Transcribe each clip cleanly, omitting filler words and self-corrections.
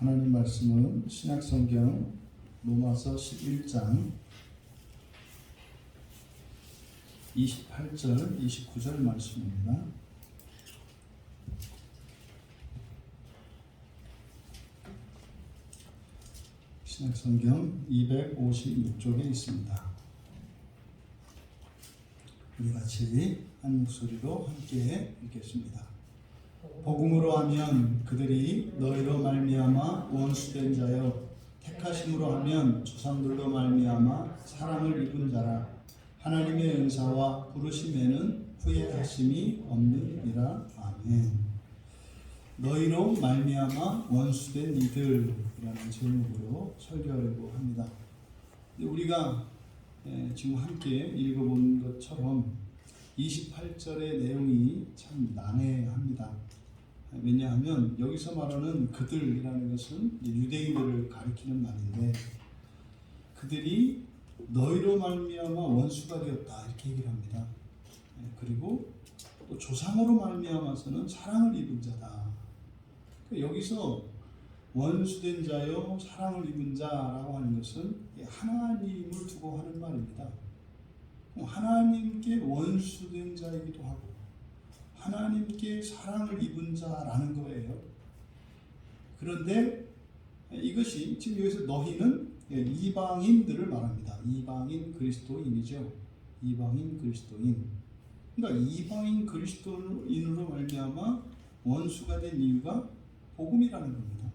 하나님 말씀은 신약성경 로마서 11장 28절, 29절 말씀입니다. 신약성경 256쪽에 있습니다. 우리 같이 한 목소리로 함께 읽겠습니다. 복음으로 하면 그들이 너희로 말미암아 원수된 자여, 택하심으로 하면 조상들로 말미암아 사랑을 입은 자라. 하나님의 은사와 부르심에는 후회하심이 없느니라. 아멘. 너희로 말미암아 원수된 이들이라는 제목으로 설교하려고 합니다. 우리가 지금 함께 읽어본 것처럼 28절의 내용이 참 난해합니다. 왜냐하면 여기서 말하는 그들이라는 것은 유대인들을 가리키는 말인데, 그들이 너희로 말미암아 원수가 되었다 이렇게 얘기를 합니다. 그리고 또 조상으로 말미암아서는 사랑을 입은 자다. 여기서 원수된 자요 사랑을 입은 자라고 하는 것은 하나님을 두고 하는 말입니다. 하나님께 원수된 자이기도 하고 하나님께 사랑을 입은 자라는 거예요. 그런데 이것이 지금 여기서 너희는 이방인들을 말합니다. 이방인 그리스도인이죠. 이방인 그리스도인. 그러니까 이방인 그리스도인으로 말미암아 원수가 된 이유가 복음이라는 겁니다.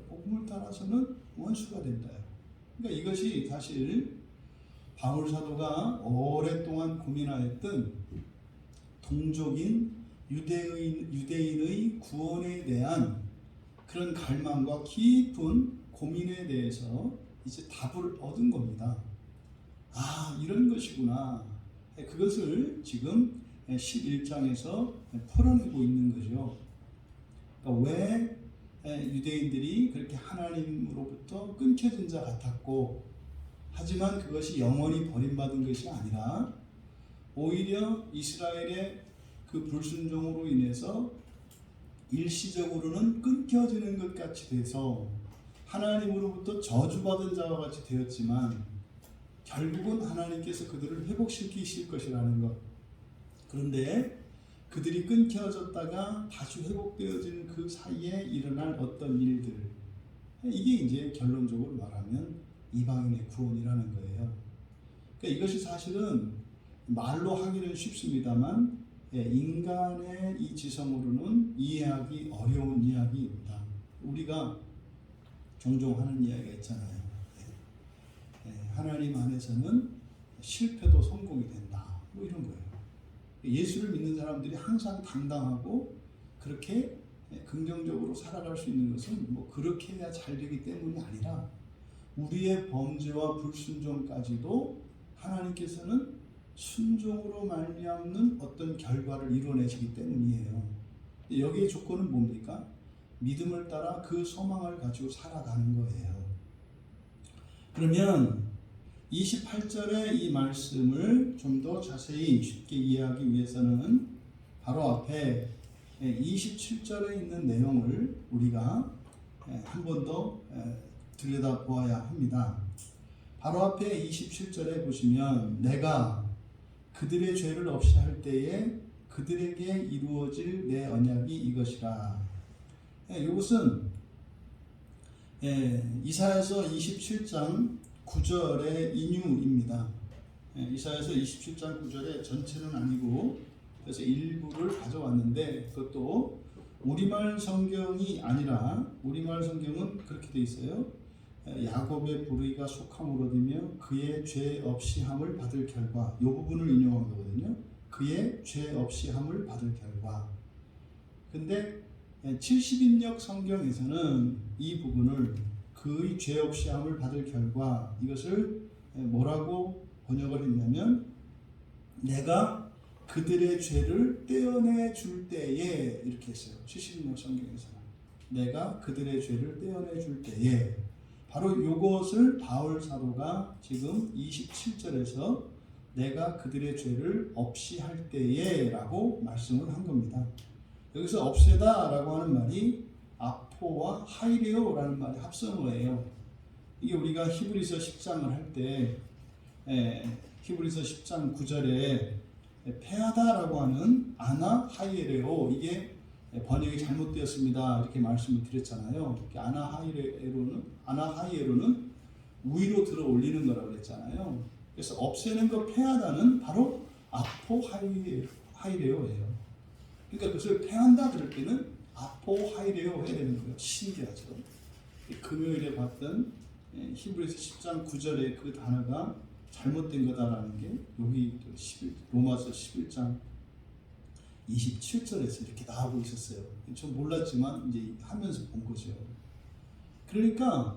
복음을 따라서는 원수가 된다. 그러니까 이것이 사실 바울 사도가 오랫동안 고민하였던 동족인 유대인의 구원에 대한 그런 갈망과 깊은 고민에 대해서 이제 답을 얻은 겁니다. 아, 이런 것이구나. 그것을 지금 11장에서 풀어내고 있는 거죠. 그러니까 왜 유대인들이 그렇게 하나님으로부터 끊겨진 자 같았고, 하지만 그것이 영원히 버림받은 것이 아니라 오히려 이스라엘의 그 불순종으로 인해서 일시적으로는 끊겨지는 것 같이 돼서 하나님으로부터 저주받은 자와 같이 되었지만 결국은 하나님께서 그들을 회복시키실 것이라는 것. 그런데 그들이 끊겨졌다가 다시 회복되어지는 그 사이에 일어날 어떤 일들, 이게 이제 결론적으로 말하면 이방인의 구원이라는 거예요. 그러니까 이것이 사실은 말로 하기는 쉽습니다만 인간의 이 지성으로는 이해하기 어려운 이야기입니다. 우리가 종종 하는 이야기가 있잖아요. 하나님 안에서는 실패도 성공이 된다. 뭐 이런 거예요. 예수를 믿는 사람들이 항상 당당하고 그렇게 긍정적으로 살아갈 수 있는 것은 뭐 그렇게 해야 잘 되기 때문이 아니라 우리의 범죄와 불순종까지도 하나님께서는 순종으로 말미암는 어떤 결과를 이뤄내시기 때문이에요. 여기의 조건은 뭡니까? 믿음을 따라 그 소망을 가지고 살아가는 거예요. 그러면 28절의 이 말씀을 좀 더 자세히 쉽게 이해하기 위해서는 바로 앞에 27절에 있는 내용을 우리가 한 번 더 들여다보아야 합니다. 바로 앞에 27절에 보시면 내가 그들의 죄를 없이 할 때에 그들에게 이루어질 내 언약이 이것이라. 이것은 이사야서 27장 9절의 인유입니다. 이사야서 27장 9절에 전체는 아니고 그래서 일부를 가져왔는데, 그것도 우리말 성경이 아니라 우리말 성경은 그렇게 돼 있어요. 야곱의 불의가 속함을 얻으며 그의 죄 없이 함을 받을 결과, 이 부분을 인용한 거거든요. 그의 죄 없이 함을 받을 결과. 근데 70인역 성경에서는 이 부분을 그의 죄 없이 함을 받을 결과, 이것을 뭐라고 번역을 했냐면 내가 그들의 죄를 떼어내 줄 때에, 이렇게 했어요. 70인역 성경에서는 내가 그들의 죄를 떼어내 줄 때에, 바로 이것을 바울 사도가 지금 27절에서 내가 그들의 죄를 없이 할 때에 라고 말씀을 한 겁니다. 여기서 없애다 라고 하는 말이 아포와 하이레오라는 말이 합성어예요. 이게 우리가 히브리서 10장을 할 때 히브리서 10장 9절에 패하다라고 하는 아나 하이레오, 이게 번역이 잘못되었습니다 이렇게 말씀을 드렸잖아요. 아나 하이에로는 위로 들어 올리는 거라고 그랬잖아요. 그래서 없애는 거 패하다는 바로 아포 하이레오예요. 그러니까 그것을 패한다 그럴 때는 아포 하이레오 해야 되는 거예요. 신기하죠. 금요일에 봤던 히브리서 10장 9절의 그 단어가 잘못된 거다라는 게 여기 로마서 11장 27절에서 이렇게 나오고 있었어요. 전 몰랐지만 이제 하면서 본 거죠. 그러니까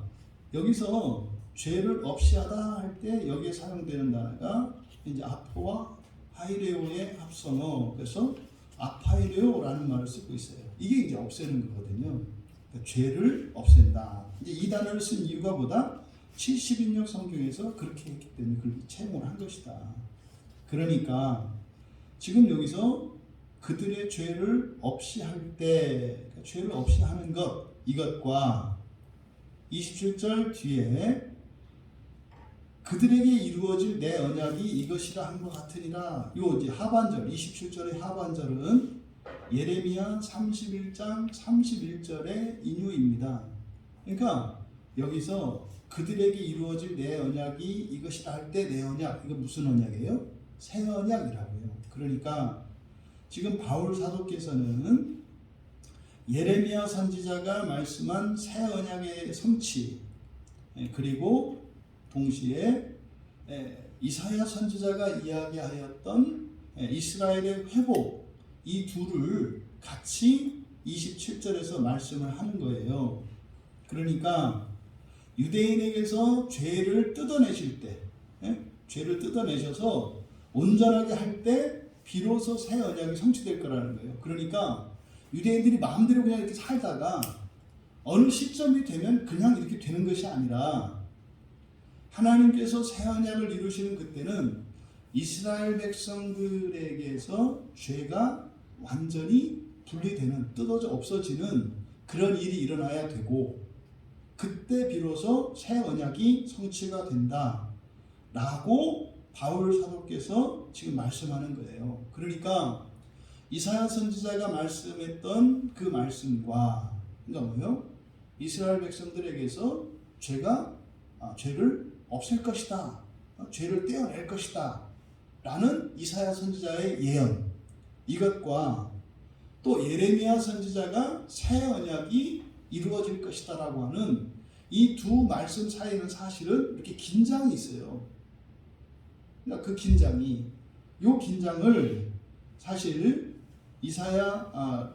여기서 죄를 없이 하다 할 때 여기에 사용되는 단어가 이제 아포와 하이레오의 합성어, 그래서 아파이레오라는 말을 쓰고 있어요. 이게 이제 없애는 거거든요. 그러니까 죄를 없앤다. 이제 이 단어를 쓴 이유가 뭐다? 70인역 성경에서 그렇게 했기 때문에 그렇게 채용을 한 것이다. 그러니까 지금 여기서 그들의 죄를 없이 할 때, 그러니까 죄를 없이 하는 것, 이것과 27절 뒤에 그들에게 이루어질 내 언약이 이것이라 한 것 같으니라. 요 이제 하반절, 27절의 하반절은 예레미야 31장 31절의 인유입니다. 그러니까 여기서 그들에게 이루어질 내 언약이 이것이라 할 때 내 언약, 이거 무슨 언약이에요? 새 언약이라고요. 그러니까 지금 바울 사도께서는 예레미야 선지자가 말씀한 새 언약의 성취, 그리고 동시에 이사야 선지자가 이야기하였던 이스라엘의 회복, 이 둘을 같이 27절에서 말씀을 하는 거예요. 그러니까 유대인에게서 죄를 뜯어내실 때, 죄를 뜯어내셔서 온전하게 할 때 비로소 새 언약이 성취될 거라는 거예요. 그러니까 유대인들이 마음대로 그냥 이렇게 살다가 어느 시점이 되면 그냥 이렇게 되는 것이 아니라 하나님께서 새 언약을 이루시는 그때는 이스라엘 백성들에게서 죄가 완전히 분리되는, 뜯어져 없어지는 그런 일이 일어나야 되고, 그때 비로소 새 언약이 성취가 된다 라고 바울 사도께서 지금 말씀하는 거예요. 그러니까 이사야 선지자가 말씀했던 그 말씀과, 그러니까 뭐예요? 이스라엘 백성들에게서 죄를 없앨 것이다, 죄를 떼어낼 것이다 라는 이사야 선지자의 예언, 이것과 또 예레미야 선지자가 새 언약이 이루어질 것이다 라고 하는 이 두 말씀 사이에는 사실은 이렇게 긴장이 있어요. 그러니까 그 요 긴장을 사실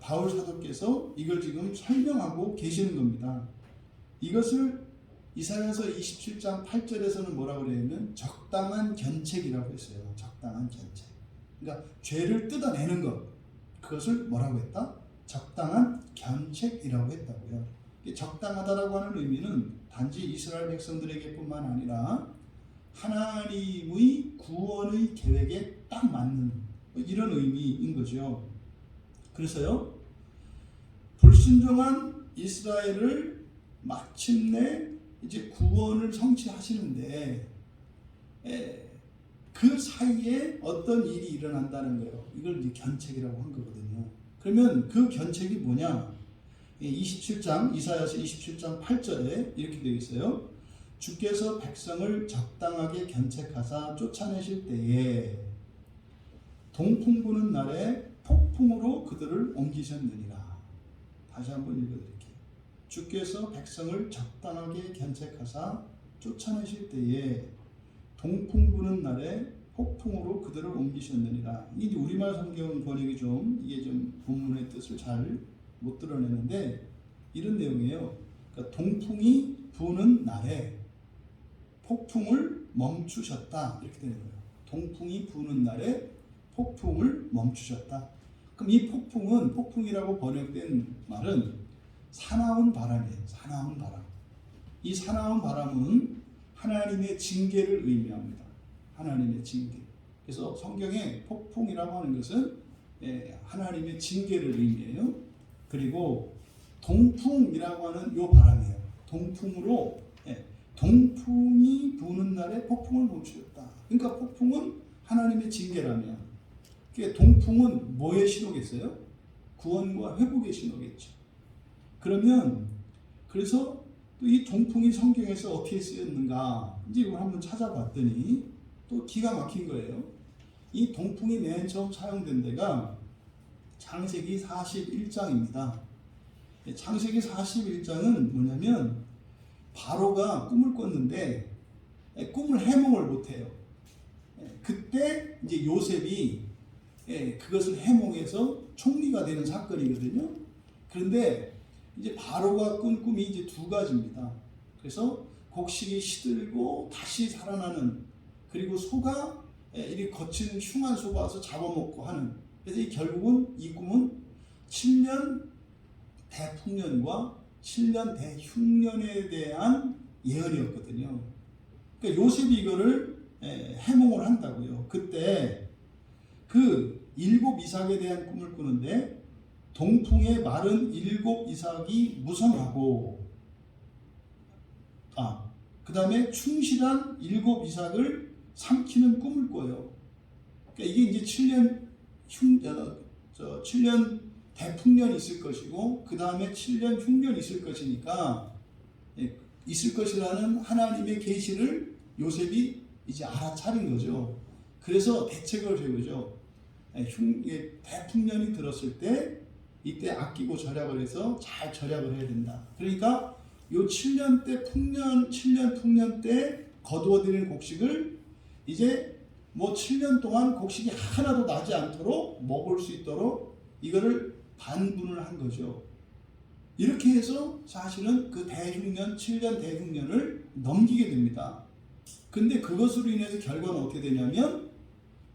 바울 사도께서 이걸 지금 설명하고 계시는 겁니다. 이것을 이사야서 27장 8절에서는 뭐라고 그러냐면 적당한 견책이라고 했어요. 적당한 견책. 그러니까 죄를 뜯어내는 것, 그것을 뭐라고 했다? 적당한 견책이라고 했다고요. 적당하다라고 하는 의미는 단지 이스라엘 백성들에게 뿐만 아니라 하나님의 구원의 계획에 딱 맞는 이런 의미인 거죠. 그래서요, 불순종한 이스라엘을 마침내 이제 구원을 성취하시는데 그 사이에 어떤 일이 일어난다는 거예요. 이걸 이제 견책이라고 한 거거든요. 그러면 그 견책이 뭐냐? 27장, 이사야서 27장 8절에 이렇게 되어 있어요. 주께서 백성을 적당하게 견책하사 쫓아내실 때에 동풍 부는 날에 폭풍으로 그들을 옮기셨느니라. 다시 한번 읽어드릴게요. 주께서 백성을 적당하게 견책하사 쫓아내실 때에 동풍 부는 날에 폭풍으로 그들을 옮기셨느니라. 이게 우리말 성경 번역이 이게 좀 본문의 뜻을 잘 못 드러내는데 이런 내용이에요. 그러니까 동풍이 부는 날에 폭풍을 멈추셨다, 이렇게 되는 거예요. 동풍이 부는 날에 폭풍을 멈추셨다. 그럼 이 폭풍이라고 번역된 말은 사나운 바람이에요. 사나운 바람. 이 사나운 바람은 하나님의 징계를 의미합니다. 하나님의 징계. 그래서 성경에 폭풍이라고 하는 것은 하나님의 징계를 의미해요. 그리고 동풍이라고 하는 요 바람이에요. 동풍으로 동풍이 부는 날에 폭풍을 멈추었다. 그러니까 폭풍은 하나님의 징계라면, 동풍은 뭐의 신호겠어요? 구원과 회복의 신호겠죠. 그러면 그래서 또 이 동풍이 성경에서 어떻게 쓰였는가 이제 이걸 한번 찾아봤더니 또 기가 막힌 거예요. 이 동풍이 맨 처음 사용된 데가 창세기 41장입니다. 창세기 41장은 뭐냐면 바로가 꿈을 꿨는데 꿈을 해몽을 못해요. 그때 이제 요셉이 그것을 해몽해서 총리가 되는 사건이거든요. 그런데 이제 바로가 꾼 꿈이 이제 두 가지입니다. 그래서 곡식이 시들고 다시 살아나는, 그리고 소가 이렇게 거친 흉한 소가 와서 잡아먹고 하는. 그래서 결국은 이 꿈은 7년 대풍년과 7년 대흉년에 대한 예언이었거든요. 그러니까 요셉이 이거를 해몽을 한다고요. 그때 그 7 이삭에 대한 꿈을 꾸는데 동풍에 마른 7 이삭이 무성하고 그 다음에 충실한 7 이삭을 삼키는 꿈을 꿔요. 그러니까 이게 이제 7년 대풍년이 있을 것이고 그 다음에 7년 흉년이 있을 것이니까 있을 것이라는 하나님의 계시를 요셉이 이제 알아차린 거죠. 그래서 대책을 세우죠. 대풍년이 들었을 때 이때 아끼고 절약을 해서 잘 절약을 해야 된다. 그러니까 요 7년 때 7년 풍년 때 거두어들이는 곡식을 이제 뭐 7년 동안 곡식이 하나도 나지 않도록 먹을 수 있도록 이거를 반분을 한 거죠. 이렇게 해서 사실은 그 대흉년, 7년 대흉년을 넘기게 됩니다. 근데 그것으로 인해서 결과는 어떻게 되냐면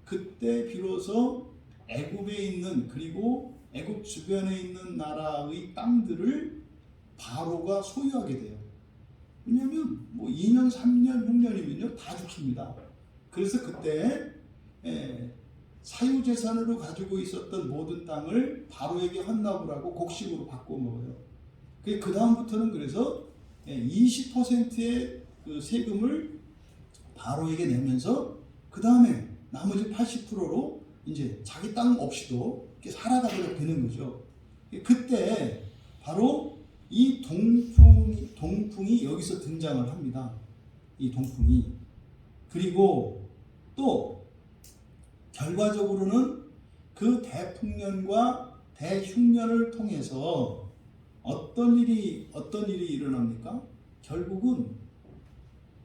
그때 비로소 애굽에 있는, 그리고 애굽 주변에 있는 나라의 땅들을 바로가 소유하게 돼요. 왜냐하면 뭐 2년, 3년, 흉년이면요 다 죽습니다. 그래서 그때 사유재산으로 가지고 있었던 모든 땅을 바로에게 헌납을 하고 곡식으로 바꿔 먹어요. 그 다음부터는 그래서 20%의 그 세금을 바로에게 내면서 그 다음에 나머지 80%로 이제 자기 땅 없이도 이렇게 살아가도록 되는 거죠. 그때 바로 이 동풍이 여기서 등장을 합니다. 이 동풍이. 그리고 또 결과적으로는 그 대풍년과 대흉년을 통해서 어떤 일이 일어납니까? 결국은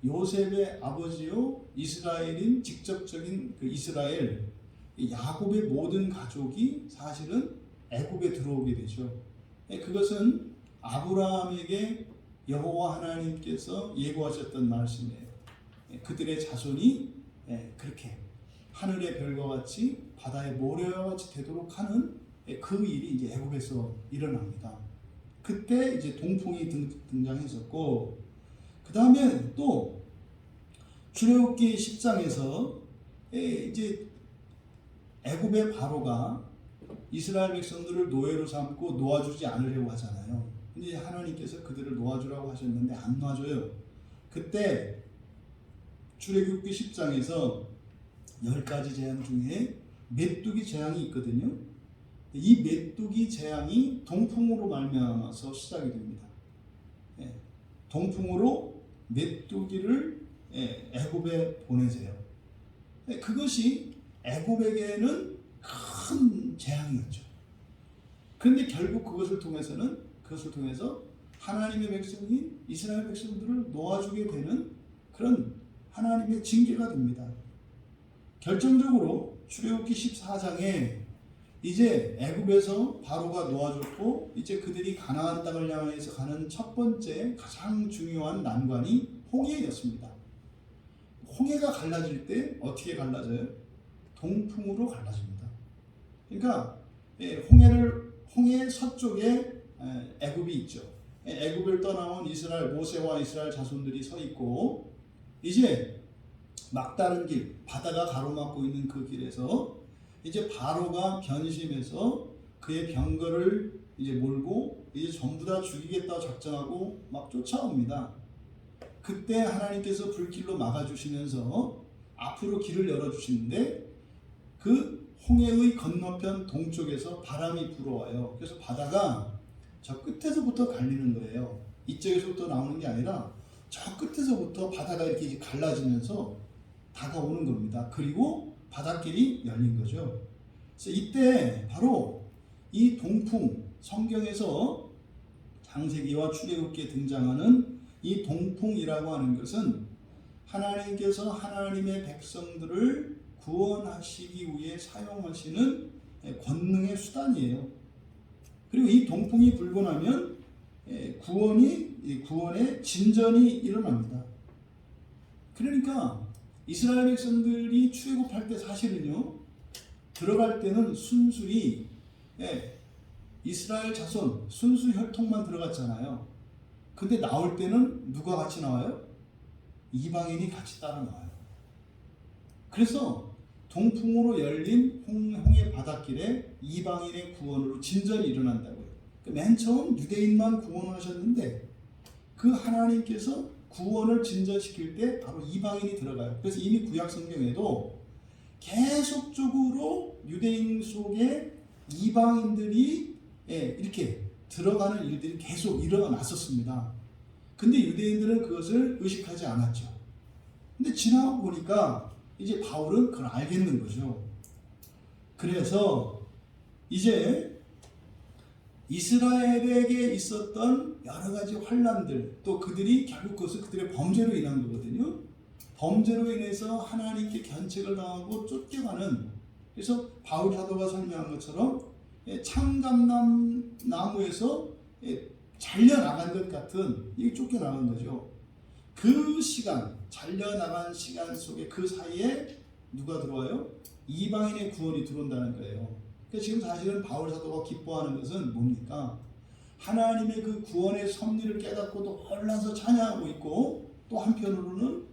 요셉의 아버지요 이스라엘인 직접적인 그 이스라엘 야곱의 모든 가족이 사실은 애굽에 들어오게 되죠. 그것은 아브라함에게 여호와 하나님께서 예고하셨던 말씀이에요. 그들의 자손이 그렇게 하늘의 별과 같이 바다의 모래와 같이 되도록 하는 그 일이 이제 애굽에서 일어납니다. 그때 이제 동풍이 등장했었고, 그 다음에 또 출애굽기 10장에서 이제 애굽의 바로가 이스라엘 백성들을 노예로 삼고 놓아주지 않으려고 하잖아요. 근데 하나님께서 그들을 놓아주라고 하셨는데 안 놔줘요. 그때 출애굽기 10장에서 10가지 재앙 중에 메뚜기 재앙이 있거든요. 이 메뚜기 재앙이 동풍으로 말미암아서 시작이 됩니다. 동풍으로 메뚜기를 애굽에 보내세요. 그것이 애굽에게는 큰 재앙이었죠. 그런데 결국 그것을 통해서 하나님의 백성인 이스라엘 백성들을 놓아주게 되는 그런 하나님의 징계가 됩니다. 결정적으로 출애굽기 14장에 이제 애굽에서 바로가 놓아줬고 이제 그들이 가나안 땅을 향해서 가는 첫 번째 가장 중요한 난관이 홍해였습니다. 홍해가 갈라질 때 어떻게 갈라져요? 동풍으로 갈라집니다. 그러니까 홍해 서쪽에 애굽이 있죠. 애굽을 떠나온 이스라엘 모세와 이스라엘 자손들이 서 있고 이제 막다른 길, 바다가 가로막고 있는 그 길에서 이제 바로가 변심해서 그의 병거를 이제 몰고 이제 전부 다 죽이겠다고 작정하고 막 쫓아옵니다. 그때 하나님께서 불길로 막아주시면서 앞으로 길을 열어주시는데 그 홍해의 건너편 동쪽에서 바람이 불어와요. 그래서 바다가 저 끝에서부터 갈리는 거예요. 이쪽에서부터 나오는 게 아니라 저 끝에서부터 바다가 이렇게 갈라지면서 다가오는 겁니다. 그리고 바닷길이 열린 거죠. 그래서 이때 바로 이 동풍, 성경에서 창세기와 출애굽기에 등장하는 이 동풍이라고 하는 것은 하나님께서 하나님의 백성들을 구원하시기 위해 사용하시는 권능의 수단이에요. 그리고 이 동풍이 불고 나면 구원의 진전이 일어납니다. 그러니까 이스라엘 백성들이 출애굽할 때 사실은요, 들어갈 때는 순수히 이스라엘 자손 순수 혈통만 들어갔잖아요. 근데 나올 때는 누가 같이 나와요? 이방인이 같이 따라 나와요. 그래서 동풍으로 열린 홍해 바닷길에 이방인의 구원으로 진전이 일어난다고요. 맨 처음 유대인만 구원하셨는데 그 하나님께서 구원을 진전시킬 때 바로 이방인이 들어가요. 그래서 이미 구약 성경에도 계속적으로 유대인 속에 이방인들이 이렇게 들어가는 일들이 계속 일어났었습니다. 근데 유대인들은 그것을 의식하지 않았죠. 근데 지나고 보니까 이제 바울은 그걸 알겠는 거죠. 그래서 이제 이스라엘에게 있었던 여러 가지 환난들, 또 그들이 결국 그것은 그들의 범죄로 인한 거거든요. 범죄로 인해서 하나님께 견책을 당하고 쫓겨가는, 그래서 바울 사도가 설명한 것처럼 참감나무에서 잘려나간 것 같은, 이게 쫓겨나간 거죠. 그 시간, 잘려나간 시간 속에 그 사이에 누가 들어와요? 이방인의 구원이 들어온다는 거예요. 그러니까 지금 사실은 바울 사도가 기뻐하는 것은 뭡니까? 하나님의 그 구원의 섭리를 깨닫고도 놀라서 찬양하고 있고, 또 한편으로는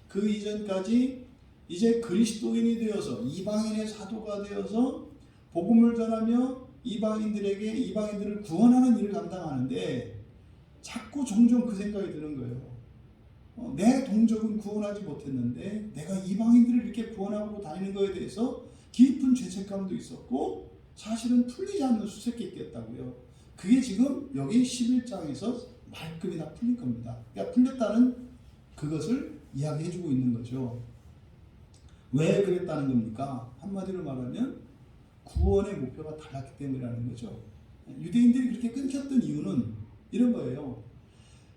그 이전까지 이제 그리스도인이 되어서 이방인의 사도가 되어서 복음을 전하며 이방인들을 구원하는 일을 감당하는데 자꾸 종종 그 생각이 드는 거예요. 내 동족은 구원하지 못했는데 내가 이방인들을 이렇게 구원하고 다니는 것에 대해서 깊은 죄책감도 있었고 사실은 풀리지 않는 수색했겠다고요. 그게 지금 여기 11장에서 말끔이나 풀린 겁니다. 그러니까 풀렸다는 그것을 이야기해주고 있는 거죠. 왜 그랬다는 겁니까? 한마디로 말하면 구원의 목표가 달랐기 때문이라는 거죠. 유대인들이 그렇게 끊겼던 이유는 이런 거예요.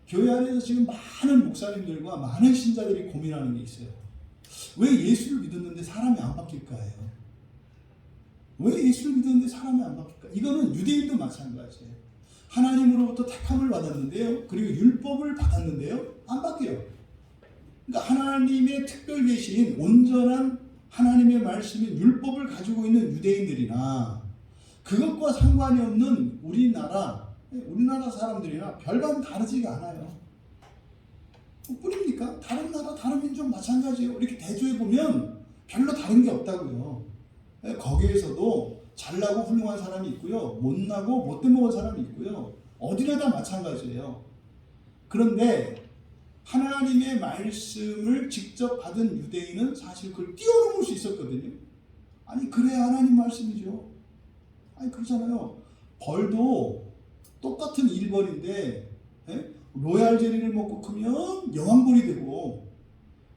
교회 안에서 지금 많은 목사님들과 많은 신자들이 고민하는 게 있어요. 왜 예수를 믿었는데 사람이 안 바뀔까요? 왜 예수를 믿었는데 사람이 안 바뀔까? 이거는 유대인도 마찬가지예요. 하나님으로부터 택함을 받았는데요. 그리고 율법을 받았는데요. 안 바뀌어요. 그러니까 하나님의 특별 계신 온전한 하나님의 말씀인 율법을 가지고 있는 유대인들이나 그것과 상관이 없는 우리나라 사람들이나 별반 다르지가 않아요. 뿐입니까? 다른 나라, 다른 민족 마찬가지예요. 이렇게 대조해보면 별로 다른 게 없다고요. 거기에서도 잘나고 훌륭한 사람이 있고요. 못나고 못돼 먹은 사람이 있고요. 어디나 다 마찬가지예요. 그런데 하나님의 말씀을 직접 받은 유대인은 사실 그걸 뛰어넘을 수 있었거든요. 아니 그래야 하나님 말씀이죠. 아니 그렇잖아요. 벌도 똑같은 일벌인데 로얄 젤리를 먹고 크면 여왕벌이 되고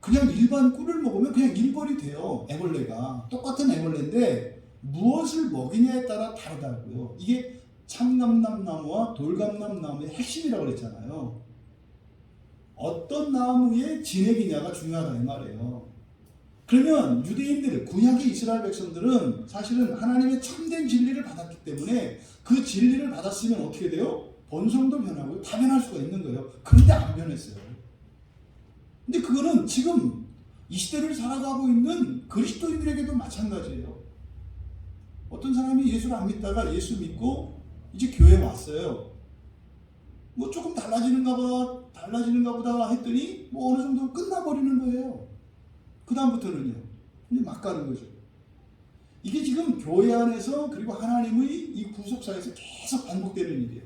그냥 일반 꿀을 먹으면 그냥 일벌이 돼요. 애벌레가 똑같은 애벌레인데 무엇을 먹이냐에 따라 다르다고요. 이게 참감남나무와 돌감남나무의 핵심이라고 그랬잖아요. 어떤 나무의 진액이냐가 중요하다 이 말이에요. 그러면 유대인들, 구약의 이스라엘 백성들은 사실은 하나님의 참된 진리를 받았기 때문에 그 진리를 받았으면 어떻게 돼요? 본성도 변하고 다 변할 수가 있는 거예요. 그런데 안 변했어요. 근데 그거는 지금 이 시대를 살아가고 있는 그리스도인들에게도 마찬가지예요. 어떤 사람이 예수를 안 믿다가 예수 믿고 이제 교회에 왔어요. 뭐 조금 달라지는가 보다 했더니 뭐 어느 정도 끝나버리는 거예요. 그 다음부터는요. 이제 막 가는 거죠. 이게 지금 교회 안에서 그리고 하나님의 이 구속사에서 계속 반복되는 일이에요.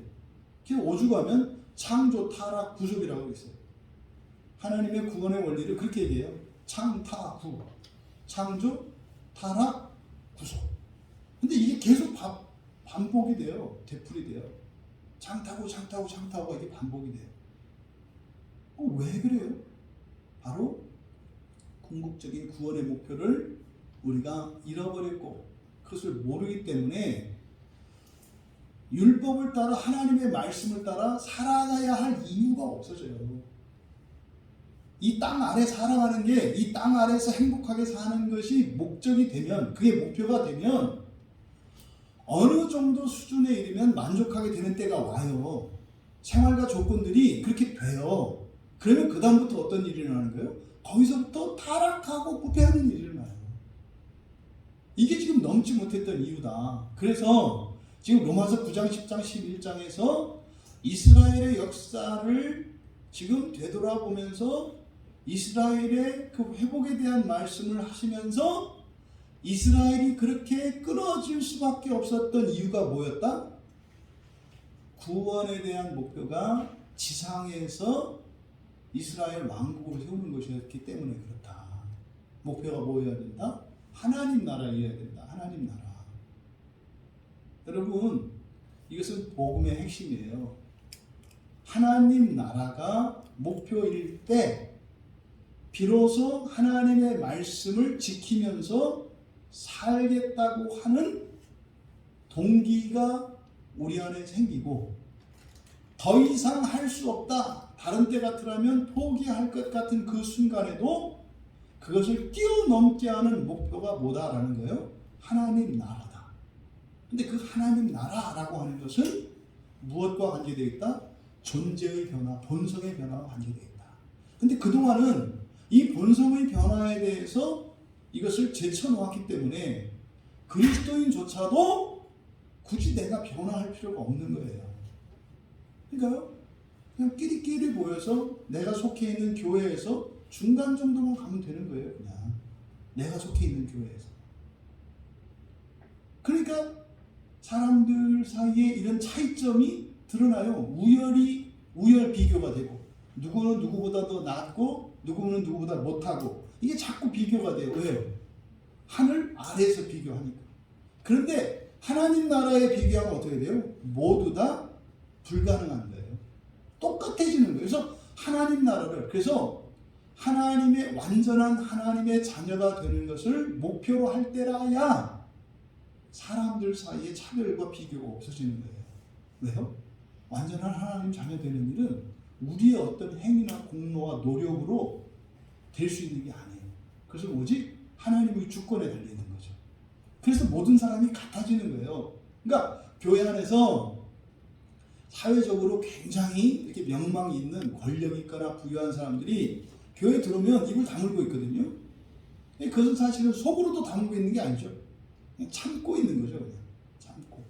그래서 오죽하면 창조, 타락, 구속이라고 있어요. 하나님의 구원의 원리를 그렇게 얘기해요. 창타구. 창조, 타락, 구속. 근데 이게 계속 반복이 돼요. 되풀이 돼요. 창타고 이게 반복이 돼요. 왜 그래요? 바로 궁극적인 구원의 목표를 우리가 잃어버렸고 그것을 모르기 때문에 율법을 따라 하나님의 말씀을 따라 살아가야 할 이유가 없어져요. 이 땅 아래 살아가는 게 이 땅 아래에서 행복하게 사는 것이 목적이 되면 그게 목표가 되면 어느 정도 수준에 이르면 만족하게 되는 때가 와요. 생활과 조건들이 그렇게 돼요. 그러면 그 다음부터 어떤 일이 일어나는 거예요? 거기서부터 타락하고 부패하는 일이 일어나요. 이게 지금 넘지 못했던 이유다. 그래서 지금 로마서 9장, 10장, 11장에서 이스라엘의 역사를 지금 되돌아보면서 이스라엘의 그 회복에 대한 말씀을 하시면서 이스라엘이 그렇게 끊어질 수밖에 없었던 이유가 뭐였다? 구원에 대한 목표가 지상에서 이스라엘 왕국을 세우는 것이었기 때문에 그렇다. 목표가 뭐여야 된다? 하나님 나라여야 된다. 하나님 나라. 여러분, 이것은 복음의 핵심이에요. 하나님 나라가 목표일 때 비로소 하나님의 말씀을 지키면서 살겠다고 하는 동기가 우리 안에 생기고 더 이상 할 수 없다. 다른 때 같으라면 포기할 것 같은 그 순간에도 그것을 뛰어넘게 하는 목표가 뭐다라는 거예요? 하나님 나라다. 근데 그 하나님 나라라고 하는 것은 무엇과 관계되어 있다? 존재의 변화, 본성의 변화와 관계되어 있다. 근데 그동안은 이 본성의 변화에 대해서 이것을 제쳐놓았기 때문에 그리스도인조차도 굳이 내가 변화할 필요가 없는 거예요. 그러니까요, 그냥 끼리끼리 모여서 내가 속해 있는 교회에서 중간 정도만 가면 되는 거예요. 그냥 내가 속해 있는 교회에서. 그러니까 사람들 사이에 이런 차이점이 드러나요. 우열 비교가 되고 누구는 누구보다 더 낫고 누구는 누구보다 못하고 이게 자꾸 비교가 돼요. 왜요? 하늘 아래에서 비교하니까. 그런데 하나님 나라에 비교하면 어떻게 돼요? 모두 다 불가능한 거예요. 똑같아지는 거예요. 그래서 하나님 나라를, 그래서 하나님의 완전한 하나님의 자녀가 되는 것을 목표로 할 때라야 사람들 사이에 차별과 비교가 없어지는 거예요. 왜요? 완전한 하나님 자녀 되는 일은 우리의 어떤 행위나 공로와 노력으로 될 수 있는 게 아니에요. 그래서 오직 하나님의 주권에 달리는 거죠. 그래서 모든 사람이 같아지는 거예요. 그러니까 교회 안에서 사회적으로 굉장히 이렇게 명망이 있는 권력 있거나 부유한 사람들이 교회에 들어오면 입을 다물고 있거든요. 그것은 사실은 속으로도 다물고 있는 게 아니죠. 그냥 참고 있는 거죠. 그냥 참고.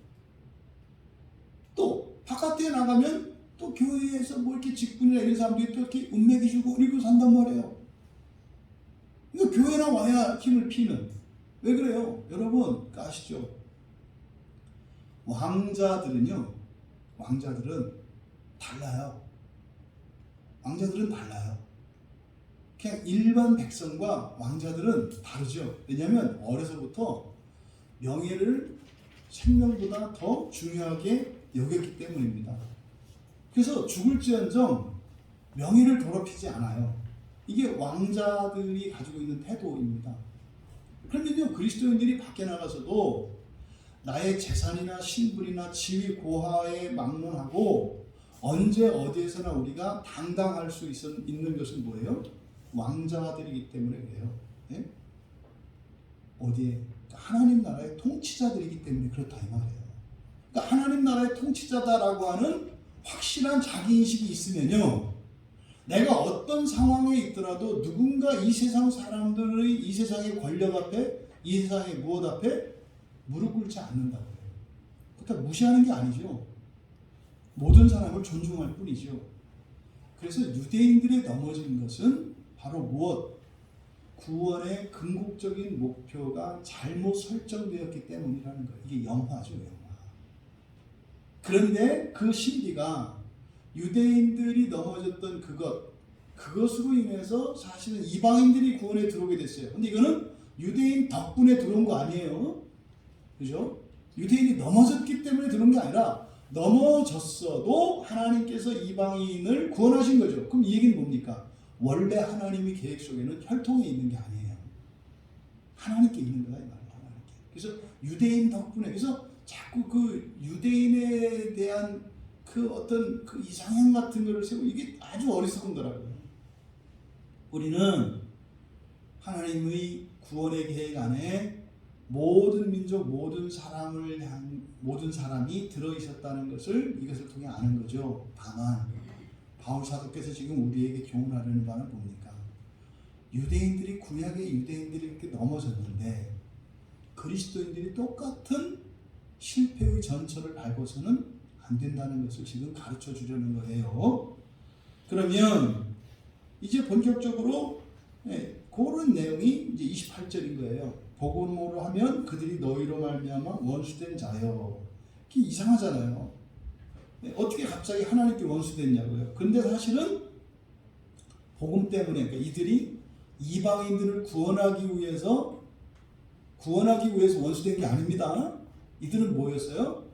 또 바깥에 나가면 또 교회에서 뭐 이렇게 직분이나 이런 사람들이 또 이렇게 운맥이 주고 이러고 산단 말이에요. 이거 교회나 와야 힘을 피는. 왜 그래요? 여러분 아시죠? 왕자들은 달라요. 왕자들은 달라요. 그냥 일반 백성과 왕자들은 다르죠. 왜냐하면 어려서부터 명예를 생명보다 더 중요하게 여겼기 때문입니다. 그래서 죽을지언정 명예를 더럽히지 않아요. 이게 왕자들이 가지고 있는 태도입니다. 그런데요, 그리스도인들이 밖에 나가서도 나의 재산이나 신분이나 지위 고하에 막론하고 언제 어디에서나 우리가 당당할 수 있는 것은 뭐예요? 왕자들이기 때문에 그래요. 네? 어디에? 하나님 나라의 통치자들이기 때문에 그렇다 이 말이에요. 그러니까 하나님 나라의 통치자다라고 하는 확실한 자기인식이 있으면요, 내가 어떤 상황에 있더라도 누군가 이 세상 사람들의 이 세상의 권력 앞에, 이 세상의 무엇 앞에 무릎 꿇지 않는다고요. 그러니까 무시하는 게 아니죠. 모든 사람을 존중할 뿐이죠. 그래서 유대인들이 넘어진 것은 바로 무엇? 구원의 궁극적인 목표가 잘못 설정되었기 때문이라는 거예요. 이게 영화죠, 영화. 그런데 그 신비가 유대인들이 넘어졌던 그것으로 인해서 사실은 이방인들이 구원에 들어오게 됐어요. 근데 이거는 유대인 덕분에 들어온 거 아니에요. 그죠? 유대인이 넘어졌기 때문에 들어온 게 아니라 넘어졌어도 하나님께서 이방인을 구원하신 거죠. 그럼 이 얘기는 뭡니까? 원래 하나님의 계획 속에는 혈통에 있는 게 아니에요. 하나님께 있는 거다 이 말이에요. 하나님께. 그래서 유대인 덕분에, 그래서 자꾸 그 유대인에 대한 그 어떤 그 이상형 같은 거를 세우고, 이게 아주 어리석은 거라고요. 우리는 하나님의 구원의 계획 안에 모든 민족, 모든 사람이 들어있었다는 것을 이것을 통해 아는 거죠. 다만 바울 사도께서 지금 우리에게 교훈하려는 바는 뭡니까? 유대인들이, 구약의 유대인들이 이렇게 넘어졌는데 그리스도인들이 똑같은 실패의 전철을 밟아서는 안 된다는 것을 지금 가르쳐 주려는 거예요. 그러면 이제 본격적으로 그런 내용이 이제 28절인 거예요. 복음으로 하면 그들이 너희로 말미암아 원수된 자여. 이게 이상하잖아요. 어떻게 갑자기 하나님께 원수됐냐고요. 근데 사실은 복음 때문에, 그러니까 이들이 이방인들을 구원하기 위해서 원수된 게 아닙니다. 이들은 뭐였어요?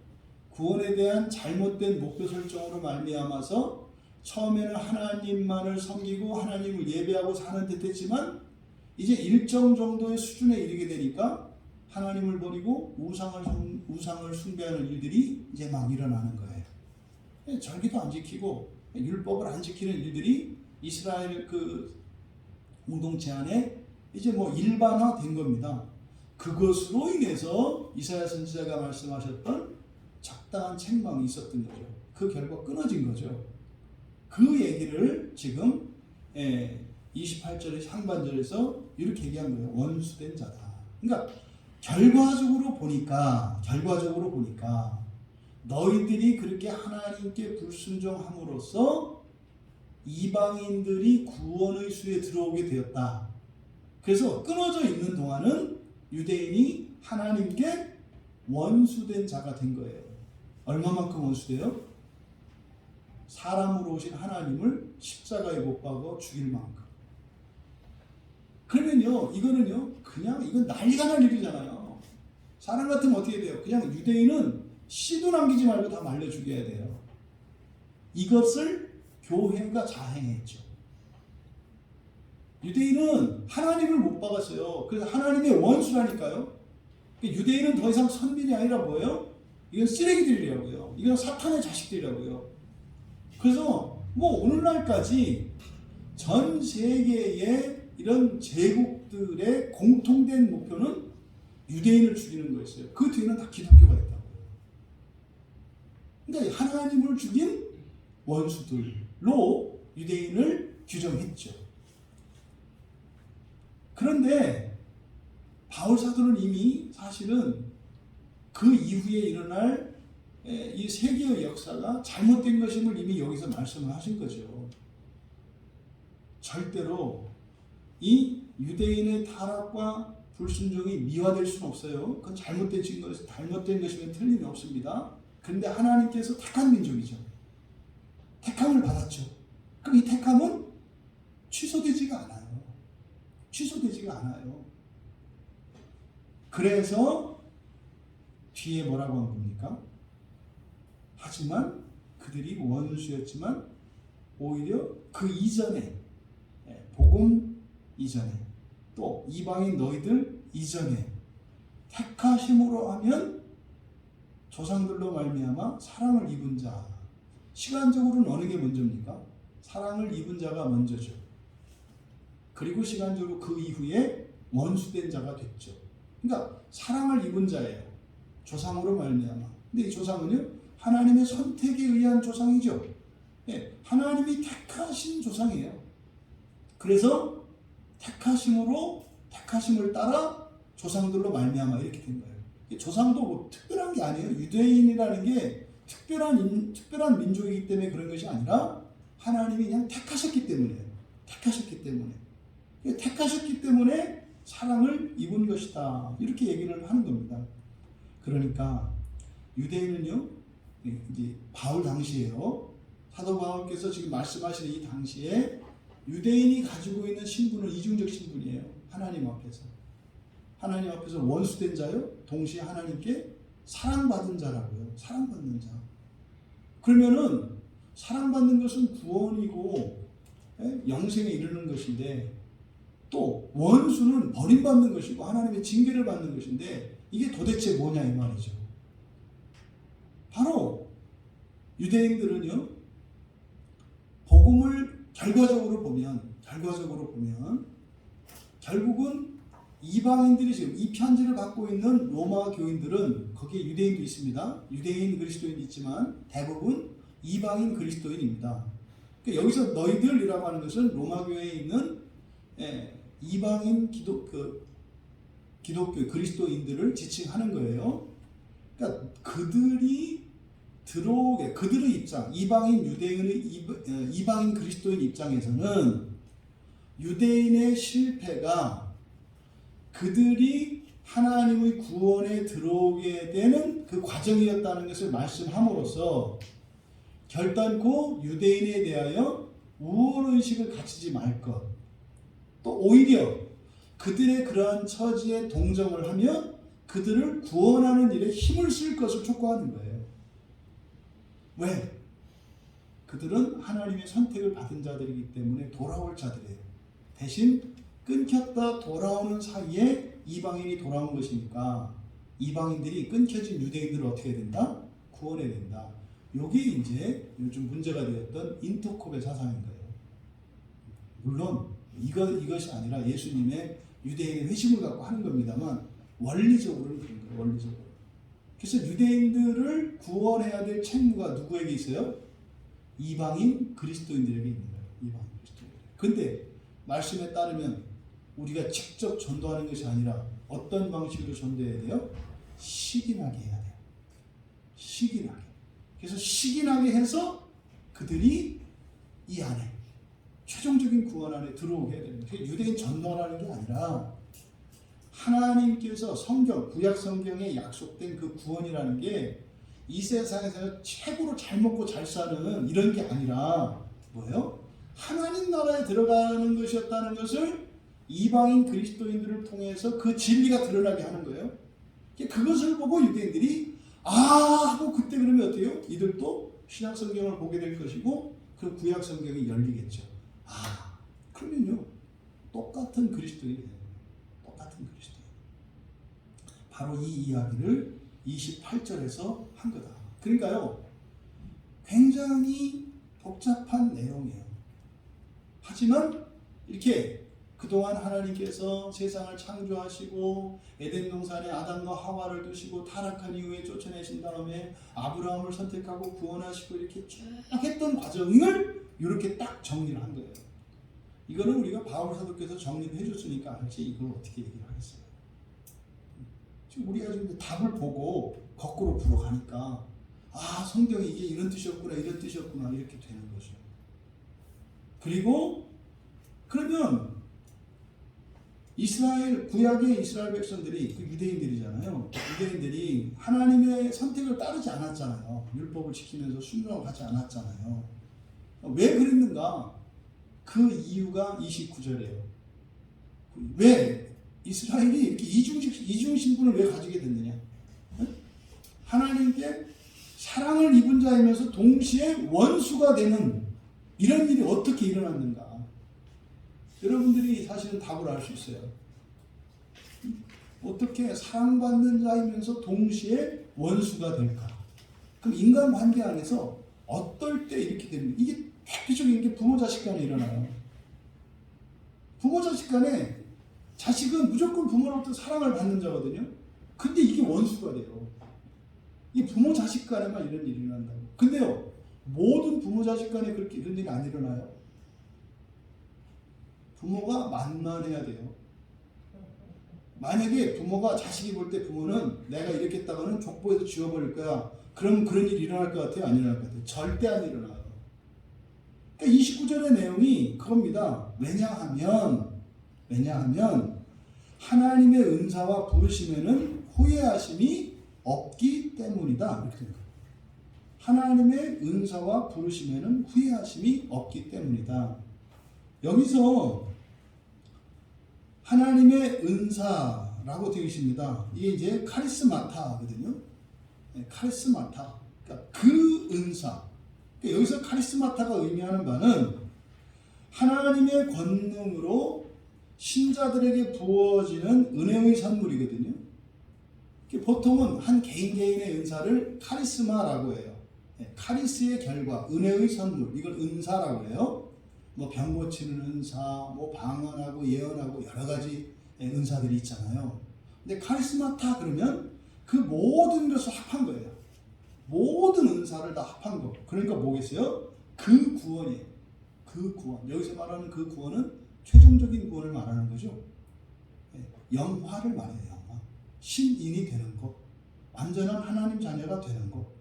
구원에 대한 잘못된 목표 설정으로 말미암아서 처음에는 하나님만을 섬기고 하나님을 예배하고 사는 듯 했지만 이제 일정 정도의 수준에 이르게 되니까 하나님을 버리고 우상을 숭배하는 일들이 이제 막 일어나는 거예요. 절기도 안 지키고 율법을 안 지키는 일들이 이스라엘 그 공동체 안에 이제 뭐 일반화된 겁니다. 그것으로 인해서 이사야 선지자가 말씀하셨던 적당한 책망이 있었던 거죠. 그 결과 끊어진 거죠. 그 얘기를 지금 28절의 상반절에서 이렇게 얘기한 거예요. 원수된 자다. 그러니까 결과적으로 보니까 너희들이 그렇게 하나님께 불순종함으로써 이방인들이 구원의 수에 들어오게 되었다. 그래서 끊어져 있는 동안은 유대인이 하나님께 원수된 자가 된 거예요. 얼마만큼 원수돼요? 사람으로 오신 하나님을 십자가에 못 박아 죽일 만큼. 그러면요, 이건 난리가 날 일이잖아요. 사람 같으면 어떻게 돼요? 그냥 유대인은 씨도 남기지 말고 다 말려 죽여야 돼요. 이것을 교회가 자행했죠. 유대인은 하나님을 못 박았어요. 그래서 하나님의 원수라니까요. 유대인은 더 이상 선민이 아니라 뭐예요? 이건 쓰레기들이라고요. 이건 사탄의 자식들이라고요. 그래서 뭐 오늘날까지 전 세계의 이런 제국들의 공통된 목표는 유대인을 죽이는 거였어요. 그 뒤에는 다 기독교가 있다고요. 그러니까 하나님을 죽인 원수들로 유대인을 규정했죠. 그런데 바울 사도는 이미 사실은 그 이후에 일어날 이 세계의 역사가 잘못된 것임을 이미 여기서 말씀을 하신 거죠. 절대로 이 유대인의 타락과 불순종이 미화될 수는 없어요. 그건 잘못된 것이면 틀림이 없습니다. 그런데 하나님께서 택한 민족이죠. 택함을 받았죠. 그럼 이 택함은 취소되지가 않아요. 그래서 뒤에 뭐라고 한 겁니까? 하지만 그들이 원수였지만 오히려 그 이전에, 복음 이전에, 또 이방인 너희들 이전에 택하심으로 하면 조상들로 말미암아 사랑을 입은 자. 시간적으로는 어느 게 먼저입니까? 사랑을 입은 자가 먼저죠. 그리고 시간적으로 그 이후에 원수된 자가 됐죠. 그러니까 사랑을 입은 자예요. 조상으로 말미암아. 근데 이 조상은요, 하나님의 선택에 의한 조상이죠. 하나님이 택하신 조상이에요. 그래서 택하심을 따라 조상들로 말미암아 이렇게 된 거예요. 조상도 뭐 특별한 게 아니에요. 유대인이라는 게 특별한 민족이기 때문에 그런 것이 아니라 하나님이 그냥 택하셨기 때문에. 택하셨기 때문에 사랑을 입은 것이다. 이렇게 얘기를 하는 겁니다. 그러니까 유대인은요, 이제 바울 당시에요. 사도 바울께서 지금 말씀하시는 이 당시에 유대인이 가지고 있는 신분은 이중적 신분이에요. 하나님 앞에서. 하나님 앞에서 원수된 자요. 동시에 하나님께 사랑받은 자라고요. 사랑받는 자. 그러면은 사랑받는 것은 구원이고 영생에 이르는 것인데 또 원수는 버림받는 것이고 하나님의 징계를 받는 것인데 이게 도대체 뭐냐 이 말이죠. 바로 유대인들은요. 복음을 결과적으로 보면 결국은 이방인들이 지금 이 편지를 받고 있는 로마 교인들은 거기에 유대인도 있습니다. 유대인 그리스도인이 있지만 대부분 이방인 그리스도인입니다. 그러니까 여기서 너희들이라고 하는 것은 로마 교회에 있는 이방인 기독교 그리스도인들을 지칭하는 거예요. 그러니까 그들의 입장, 이방인 유대인의 이방인 그리스도인 입장에서는 유대인의 실패가 그들이 하나님의 구원에 들어오게 되는 그 과정이었다는 것을 말씀함으로써 결단코 유대인에 대하여 우월의식을 가지지 말 것, 또 오히려 그들의 그러한 처지에 동정을 하며 그들을 구원하는 일에 힘을 쓸 것을 촉구하는 거예요. 왜? 그들은 하나님의 선택을 받은 자들이기 때문에 돌아올 자들이에요. 대신 끊겼다 돌아오는 사이에 이방인이 돌아온 것이니까 이방인들이 끊겨진 유대인들을 어떻게 해야 된다? 구원해야 된다. 이게 이제 요즘 문제가 되었던 인터콥의 사상인 거예요. 물론 이것이 아니라 예수님의 유대인의 회심을 갖고 하는 겁니다만 원리적으로는 그런 거예요. 원리적으로. 그래서 유대인들을 구원해야 될 책무가 누구에게 있어요? 이방인 그리스도인들에게 있는 거예요. 이방인 그리스도인들. 근데 말씀에 따르면 우리가 직접 전도하는 것이 아니라 어떤 방식으로 전도해야 돼요? 시기나게 해야 돼요. 시기나게. 그래서 시기나게 해서 그들이 이 안에 최종적인 구원 안에 들어오게 해야 됩니다. 유대인 전도라는 게 아니라 하나님께서 성경, 구약 성경에 약속된 그 구원이라는 게 이 세상에서 최고로 잘 먹고 잘 사는 이런 게 아니라 뭐예요? 하나님 나라에 들어가는 것이었다는 것을 이방인 그리스도인들을 통해서 그 진리가 드러나게 하는 거예요. 그것을 보고 유대인들이 하고 그때 그러면 어때요? 이들도 신약 성경을 보게 될 것이고 그 구약 성경이 열리겠죠. 그러면요 똑같은 그리스도인이에요. 똑같은 그리스도인. 바로 이 이야기를 28절에서 한 거다. 그러니까요 굉장히 복잡한 내용이에요. 하지만 이렇게 그동안 하나님께서 세상을 창조하시고 에덴 동산에 아담과 하와를 두시고 타락한 이후에 쫓아내신 다음에 아브라함을 선택하고 구원하시고 이렇게 쭉 했던 과정을 이렇게 딱 정리를 한 거예요. 이거는 우리가 바울 사도께서 정리를 해줬으니까 알지 이걸 어떻게 얘기를 하겠어요. 지금 우리가 지금 답을 보고 거꾸로 풀어가니까 성경이 이게 이런 뜻이었구나 이런 뜻이었구나 이렇게 되는 거죠. 그리고 그러면 이스라엘 구약의 이스라엘 백성들이 그 유대인들이잖아요. 유대인들이 하나님의 선택을 따르지 않았잖아요. 율법을 지키면서 순종을 하지 않았잖아요. 왜 그랬는가? 그 이유가 29절이에요. 왜 이스라엘이 이렇게 이중 신분을 왜 가지게 됐느냐? 하나님께 사랑을 입은 자이면서 동시에 원수가 되는 이런 일이 어떻게 일어났는가? 여러분들이 사실은 답을 알 수 있어요. 어떻게 사랑받는 자이면서 동시에 원수가 될까? 그럼 인간관계 안에서 어떨 때 이렇게 됩니까? 이게 대표적인 게 부모 자식 간에 일어나요. 부모 자식 간에 자식은 무조건 부모로부터 사랑을 받는 자거든요. 근데 이게 원수가 돼요. 이 부모 자식 간에만 이런 일이 일어난다고. 근데요, 모든 부모 자식 간에 그렇게 이런 일이 안 일어나요. 부모가 만만해야 돼요. 만약에 부모가 자식이 볼 때 부모는 내가 이렇게 했다가는 족보에서 지워버릴 거야. 그럼 그런 일이 일어날 것 같아요? 안 일어날 것 같아요? 절대 안 일어나요. 그러니까 29절의 내용이 그겁니다. 왜냐하면 왜냐하면 하나님의 은사와 부르심에는 후회하심이 없기 때문이다. 이렇게 됩니다. 하나님의 은사와 부르심에는 후회하심이 없기 때문이다. 여기서 하나님의 은사라고 되어 있습니다. 이게 이제 카리스마타거든요. 카리스마타. 그러니까 그 은사. 그러니까 여기서 카리스마타가 의미하는 바는 하나님의 권능으로 신자들에게 부어지는 은혜의 선물이거든요. 보통은 한 개인의 은사를 카리스마라고 해요. 카리스의 결과, 은혜의 선물, 이걸 은사라고 해요. 뭐 병 고치는 은사, 뭐 방언하고 예언하고 여러 가지 은사들이 있잖아요. 근데 카리스마타 그러면 그 모든 것을 합한 거예요. 모든 은사를 다 합한 거. 그러니까 뭐겠어요? 그 구원이에요. 그 구원. 여기서 말하는 그 구원은 최종적인 구원을 말하는 거죠. 영화를 말해요. 영화. 신인이 되는 거. 완전한 하나님 자녀가 되는 거.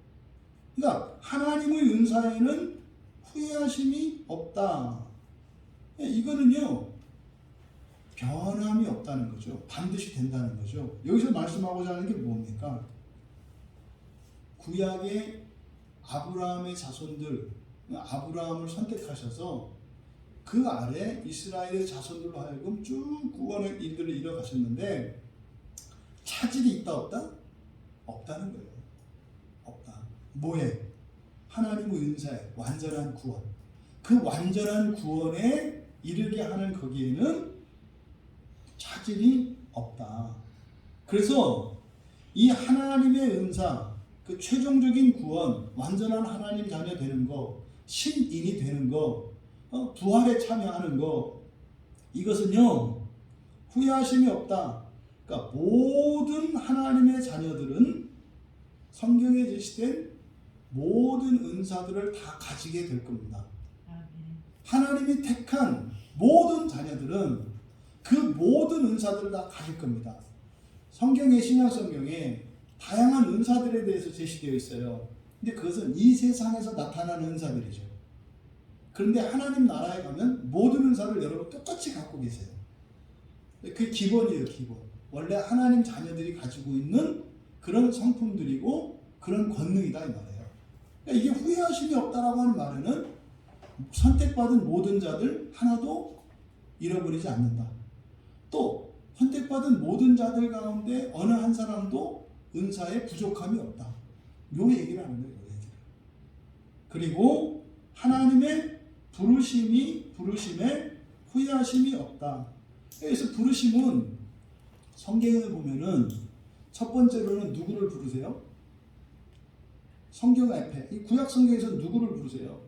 그러니까 하나님의 은사에는 후회하심이 없다. 이거는요, 변함이 없다는 거죠. 반드시 된다는 거죠. 여기서 말씀하고자 하는 게 뭡니까? 구약의 아브라함의 자손들, 아브라함을 선택하셔서 그 아래 이스라엘의 자손들로 하여금 쭉 구원의 일들을 이뤄가셨는데 차질이 있다 없다? 없다는 거예요. 없다. 뭐에? 하나님의 은사에 완전한 구원. 그 완전한 구원에 이르게 하는 거기에는 차질이 없다. 그래서 이 하나님의 은사, 그 최종적인 구원, 완전한 하나님 자녀 되는 거, 신인이 되는 거, 부활에 참여하는 거, 이것은요 후회하심이 없다. 그러니까 모든 하나님의 자녀들은 성경에 제시된 모든 은사들을 다 가지게 될 겁니다. 하나님이 택한 모든 자녀들은 그 모든 은사들을 다 가질 겁니다. 성경의 신약성경에 다양한 은사들에 대해서 제시되어 있어요. 근데 그것은 이 세상에서 나타나는 은사들이죠. 그런데 하나님 나라에 가면 모든 은사를 여러분 똑같이 갖고 계세요. 그게 기본이에요, 기본. 원래 하나님 자녀들이 가지고 있는 그런 성품들이고 그런 권능이다 이 말이에요. 그러니까 이게 후회하심이 없다라고 하는 말에는 선택받은 모든 자들 하나도 잃어버리지 않는다. 또 선택받은 모든 자들 가운데 어느 한 사람도 은사에 부족함이 없다. 요 얘기를 하는 거예요. 요 얘기를. 그리고 하나님의 부르심에 후회하심이 없다. 그래서 부르심은 성경에 보면은 첫 번째로는 누구를 부르세요? 성경 앞에 이 구약 성경에서 누구를 부르세요?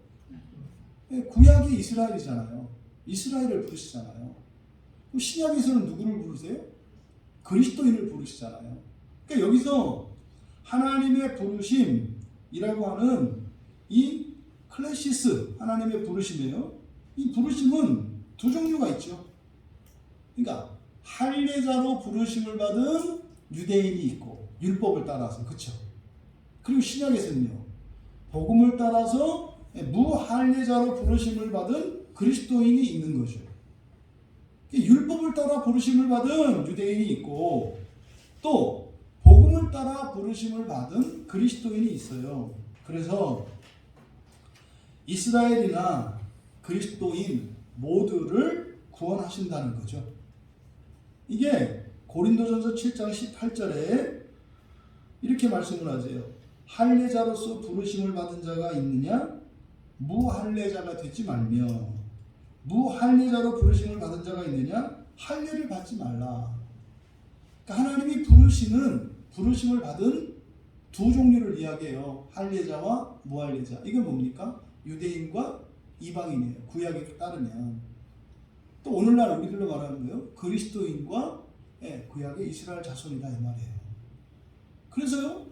구약이 이스라엘이잖아요. 이스라엘을 부르시잖아요. 그럼 신약에서는 누구를 부르세요? 그리스도인을 부르시잖아요. 그러니까 여기서 하나님의 부르심이라고 하는 이 클래시스, 하나님의 부르심이에요. 이 부르심은 두 종류가 있죠. 그러니까 할례자로 부르심을 받은 유대인이 있고 율법을 따라서, 그렇죠? 그리고 신약에서는요, 복음을 따라서 무할례자로 부르심을 받은 그리스도인이 있는 거죠. 율법을 따라 부르심을 받은 유대인이 있고 또 복음을 따라 부르심을 받은 그리스도인이 있어요. 그래서 이스라엘이나 그리스도인 모두를 구원하신다는 거죠. 이게 고린도전서 7장 18절에 이렇게 말씀을 하세요. 할례자로서 부르심을 받은 자가 있느냐? 무할례자가 되지 말며. 무할례자로 부르심을 받은 자가 있느냐? 할례를 받지 말라. 그러니까 하나님이 부르심을 받은 두 종류를 이야기해요. 할례자와 무할례자. 이게 뭡니까? 유대인과 이방인이에요. 구약에 따르면. 또 오늘날 우리들로 말하는 거예요. 그리스도인과 구약의 이스라엘 자손이다 이 말이에요. 그래서요,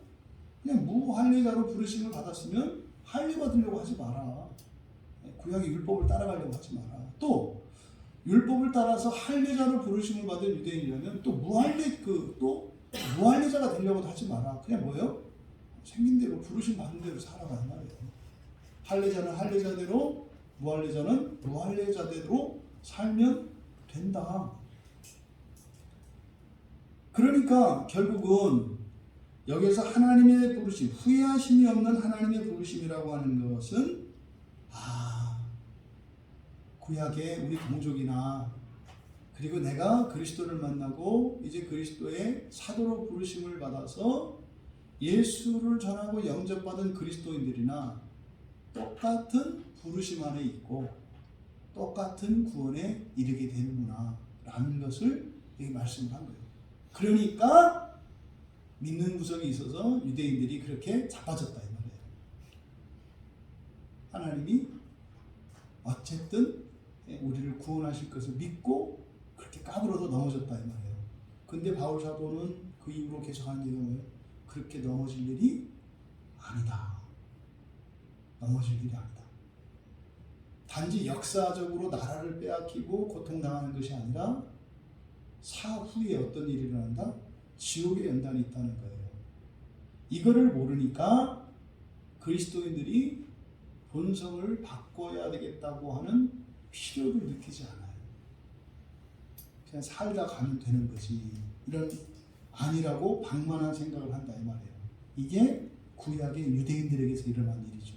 그냥 무할례자로 부르심을 받았으면 할례 받으려고 하지 마라. 구약의 율법을 따라가려고 하지 마라. 또 율법을 따라서 할례자로 부르심을 받은 유대인이라면 또 무할례자가 되려고도 하지 마라. 그냥 뭐예요? 생긴 대로 부르심 받는 대로 살아가는 말이에요. 할례자는 할례자대로, 무할례자는 무할례자대로 살면 된다. 그러니까 결국은 여기서 하나님의 부르심, 후회하심이 없는 하나님의 부르심이라고 하는 것은 구약의 우리 동족이나 그리고 내가 그리스도를 만나고 이제 그리스도의 사도로 부르심을 받아서 예수를 전하고 영접받은 그리스도인들이나 똑같은 부르심 안에 있고 똑같은 구원에 이르게 되는구나 라는 것을 여기 말씀을 한 거예요. 그러니까 믿는 구석이 있어서 유대인들이 그렇게 자빠졌다 이 말이에요. 하나님이 어쨌든 우리를 구원하실 것을 믿고 그렇게 까불어서 넘어졌다 이 말이에요. 근데 바울 사도는 그 이후로 계속 하는 얘기가 뭐예요? 그렇게 넘어질 일이 아니다. 넘어질 일이 아니다. 단지 역사적으로 나라를 빼앗기고 고통당하는 것이 아니라 사후에 어떤 일이 일어난다? 지옥의 연단이 있다는 거예요. 이거를 모르니까 그리스도인들이 본성을 바꿔야 되겠다고 하는 필요를 느끼지 않아요. 그냥 살다 가면 되는 거지. 이런 아니라고 방만한 생각을 한다 이 말이에요. 이게 구약의 유대인들에게서 일어난 일이죠.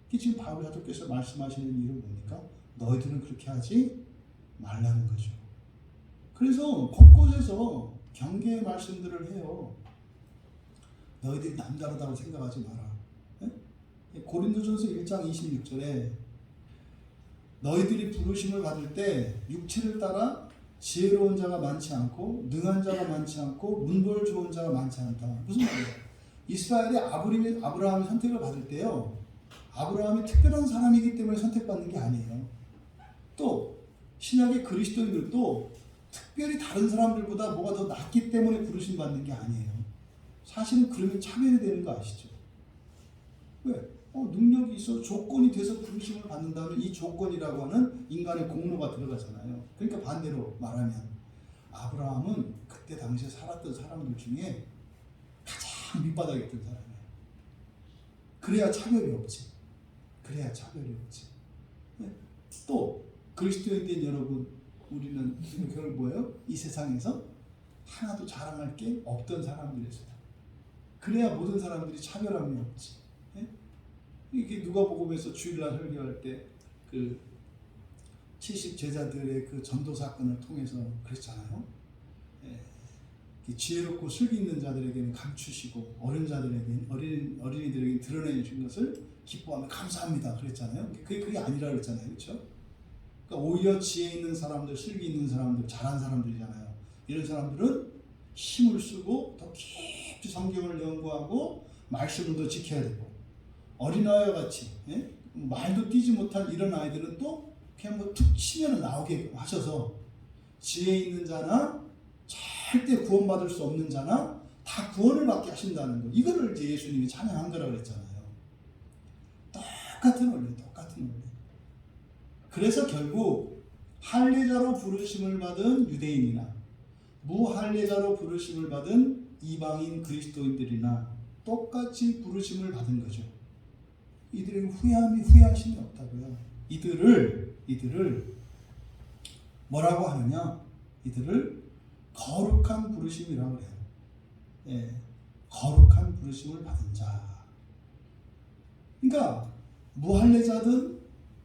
이게 지금 바울 사도께서 말씀하시는 일은 뭡니까? 너희들은 그렇게 하지 말라는 거죠. 그래서 곳곳에서 경계의 말씀들을 해요. 너희들이 남다르다고 생각하지 마라. 고린도전서 1장 26절에 너희들이 부르심을 받을 때 육체를 따라 지혜로운 자가 많지 않고 능한 자가 많지 않고 문벌 좋은 자가 많지 않다. 무슨 말이에요? 이스라엘이 아브라함이 선택을 받을 때요. 아브라함이 특별한 사람이기 때문에 선택받는 게 아니에요. 또 신약의 그리스도인들도 특별히 다른 사람들보다 뭐가 더 낫기 때문에 부르심 받는 게 아니에요. 사실은 그러면 차별이 되는 거 아시죠? 왜? 능력이 있어 조건이 돼서 부르심을 받는다면 이 조건이라고 하는 인간의 공로가 들어가잖아요. 그러니까 반대로 말하면 아브라함은 그때 당시에 살았던 사람들 중에 가장 밑바닥에 있던 사람이에요. 그래야 차별이 없지. 그래야 차별이 없지. 또 그리스도인된 여러분, 우리는 결국 뭐예요? 이 세상에서 하나도 자랑할 게 없던 사람들이었어요. 그래야 모든 사람들이 차별함이 없지. 이게 누가복음에서 주일날 설교할 때 그 70 제자들의 그 전도 사건을 통해서 그랬잖아요. 지혜롭고 슬기 있는 자들에게는 감추시고 어린이들에게 드러내 주신 것을 기뻐하며 감사합니다. 그랬잖아요. 그게 아니라 그랬잖아요. 그렇죠? 그러니까 오히려 지혜 있는 사람들, 슬기 있는 사람들, 잘한 사람들이잖아요. 이런 사람들은 힘을 쓰고 더 깊이 성경을 연구하고 말씀을 더 지켜야 되고, 어린아이와 같이 말도 띄지 못한 이런 아이들은 또 그냥 뭐 툭 치면 나오게 하셔서 지혜 있는 자나 절대 구원받을 수 없는 자나 다 구원을 받게 하신다는 거. 이거를 이제 예수님이 찬양한 거라고 그랬잖아요. 똑같은 원리, 똑같은 원리. 그래서 결국 할례자로 부르심을 받은 유대인이나 무할례자로 부르심을 받은 이방인 그리스도인들이나 똑같이 부르심을 받은 거죠. 이들에게 후회하심이 없다고요. 이들을 뭐라고 하느냐? 이들을 거룩한 부르심이라고 해요. 거룩한 부르심을 받은 자. 그러니까 무할례자든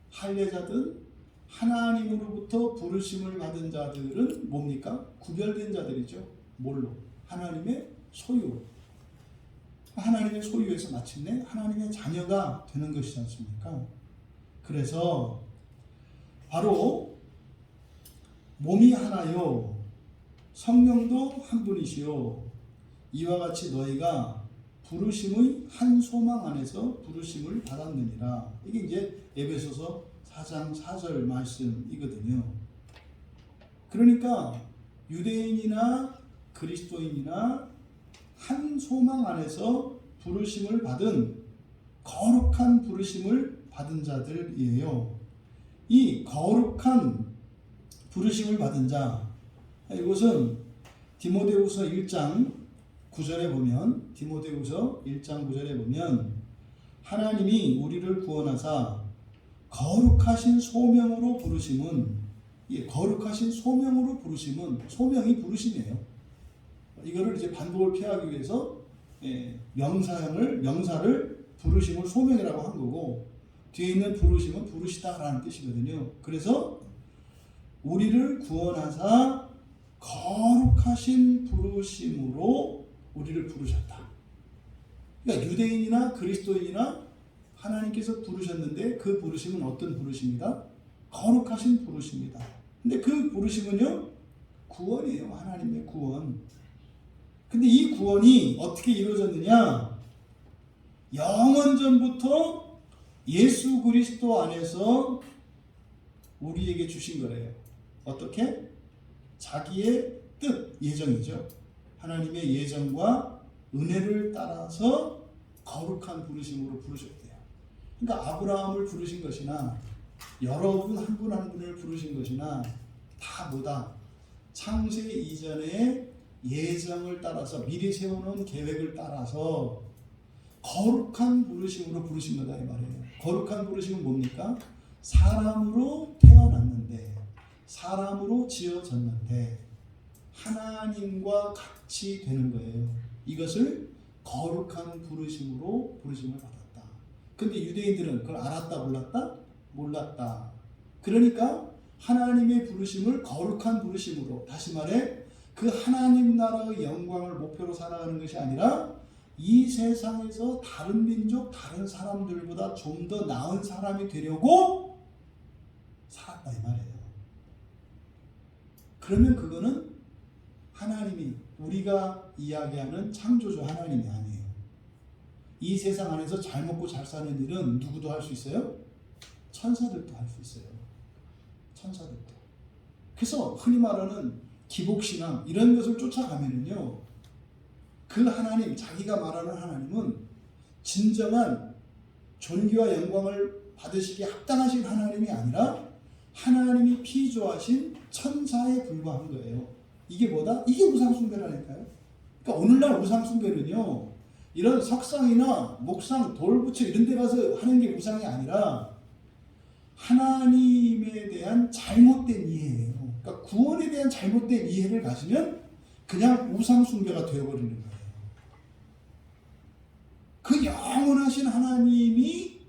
할례자든 하나님으로부터 부르심을 받은 자들은 뭡니까? 구별된 자들이죠. 뭘로? 하나님의 소유. 하나님의 소유에서 마침내 하나님의 자녀가 되는 것이지 않습니까? 그래서 바로 몸이 하나요 성령도 한 분이시요 이와 같이 너희가 부르심의 한 소망 안에서 부르심을 받았느니라. 이게 이제 에베소서 4장 4절 말씀이거든요. 그러니까 유대인이나 그리스도인이나 한 소망 안에서 부르심을 받은 거룩한 부르심을 받은 자들이에요. 이 거룩한 부르심을 받은 자, 이것은 디모데후서 1장 9절에 보면 하나님이 우리를 구원하사 거룩하신 소명으로 부르심은, 거룩하신 소명으로 부르심은, 소명이 부르심이에요. 이거를 이제 반복을 피하기 위해서 명사를 부르심을 소명이라고 한 거고, 뒤에 있는 부르심은 부르시다라는 뜻이거든요. 그래서 우리를 구원하사 거룩하신 부르심으로 우리를 부르셨다. 그러니까 유대인이나 그리스도인이나 하나님께서 부르셨는데 그 부르심은 어떤 부르심이다? 거룩하신 부르심이다. 근데 그 부르심은요, 구원이에요. 하나님의 구원. 근데 이 구원이 어떻게 이루어졌느냐? 영원 전부터 예수 그리스도 안에서 우리에게 주신 거래요. 어떻게? 자기의 뜻, 예정이죠. 하나님의 예정과 은혜를 따라서 거룩한 부르심으로 부르셨대요. 그러니까 아브라함을 부르신 것이나 여러분 한 분 한 분을 부르신 것이나 다 뭐다? 창세 이전의 예정을 따라서 미리 세워놓은 계획을 따라서 거룩한 부르심으로 부르신 거다 이 말이에요. 거룩한 부르심은 뭡니까? 사람으로 태어났는데, 사람으로 지어졌는데 하나님과 같이 되는 거예요. 이것을 거룩한 부르심으로 부르심을 받았다. 근데 유대인들은 그걸 알았다 몰랐다? 몰랐다. 그러니까 하나님의 부르심을 거룩한 부르심으로, 다시 말해 그 하나님 나라의 영광을 목표로 살아가는 것이 아니라 이 세상에서 다른 민족, 다른 사람들보다 좀 더 나은 사람이 되려고 살았다 이 말이에요. 그러면 그거는 하나님이, 우리가 이야기하는 창조주 하나님이 아니에요. 이 세상 안에서 잘 먹고 잘 사는 일은 누구도 할 수 있어요? 천사들도 할 수 있어요. 천사들도. 그래서 흔히 말하는 기복신앙 이런 것을 쫓아가면은요, 그 하나님, 자기가 말하는 하나님은 진정한 존귀와 영광을 받으시기에 합당하신 하나님이 아니라 하나님이 피조하신 천사에 불과한 거예요. 이게 뭐다? 이게 우상숭배라니까요. 그러니까 오늘날 우상숭배는요, 이런 석상이나 목상, 돌부처 이런 데 가서 하는 게 우상이 아니라 하나님에 대한 잘못된 이해예요. 그러니까 구원에 대한 잘못된 이해를 가지면 그냥 우상숭배가 되어버리는 거예요. 그 영원하신 하나님이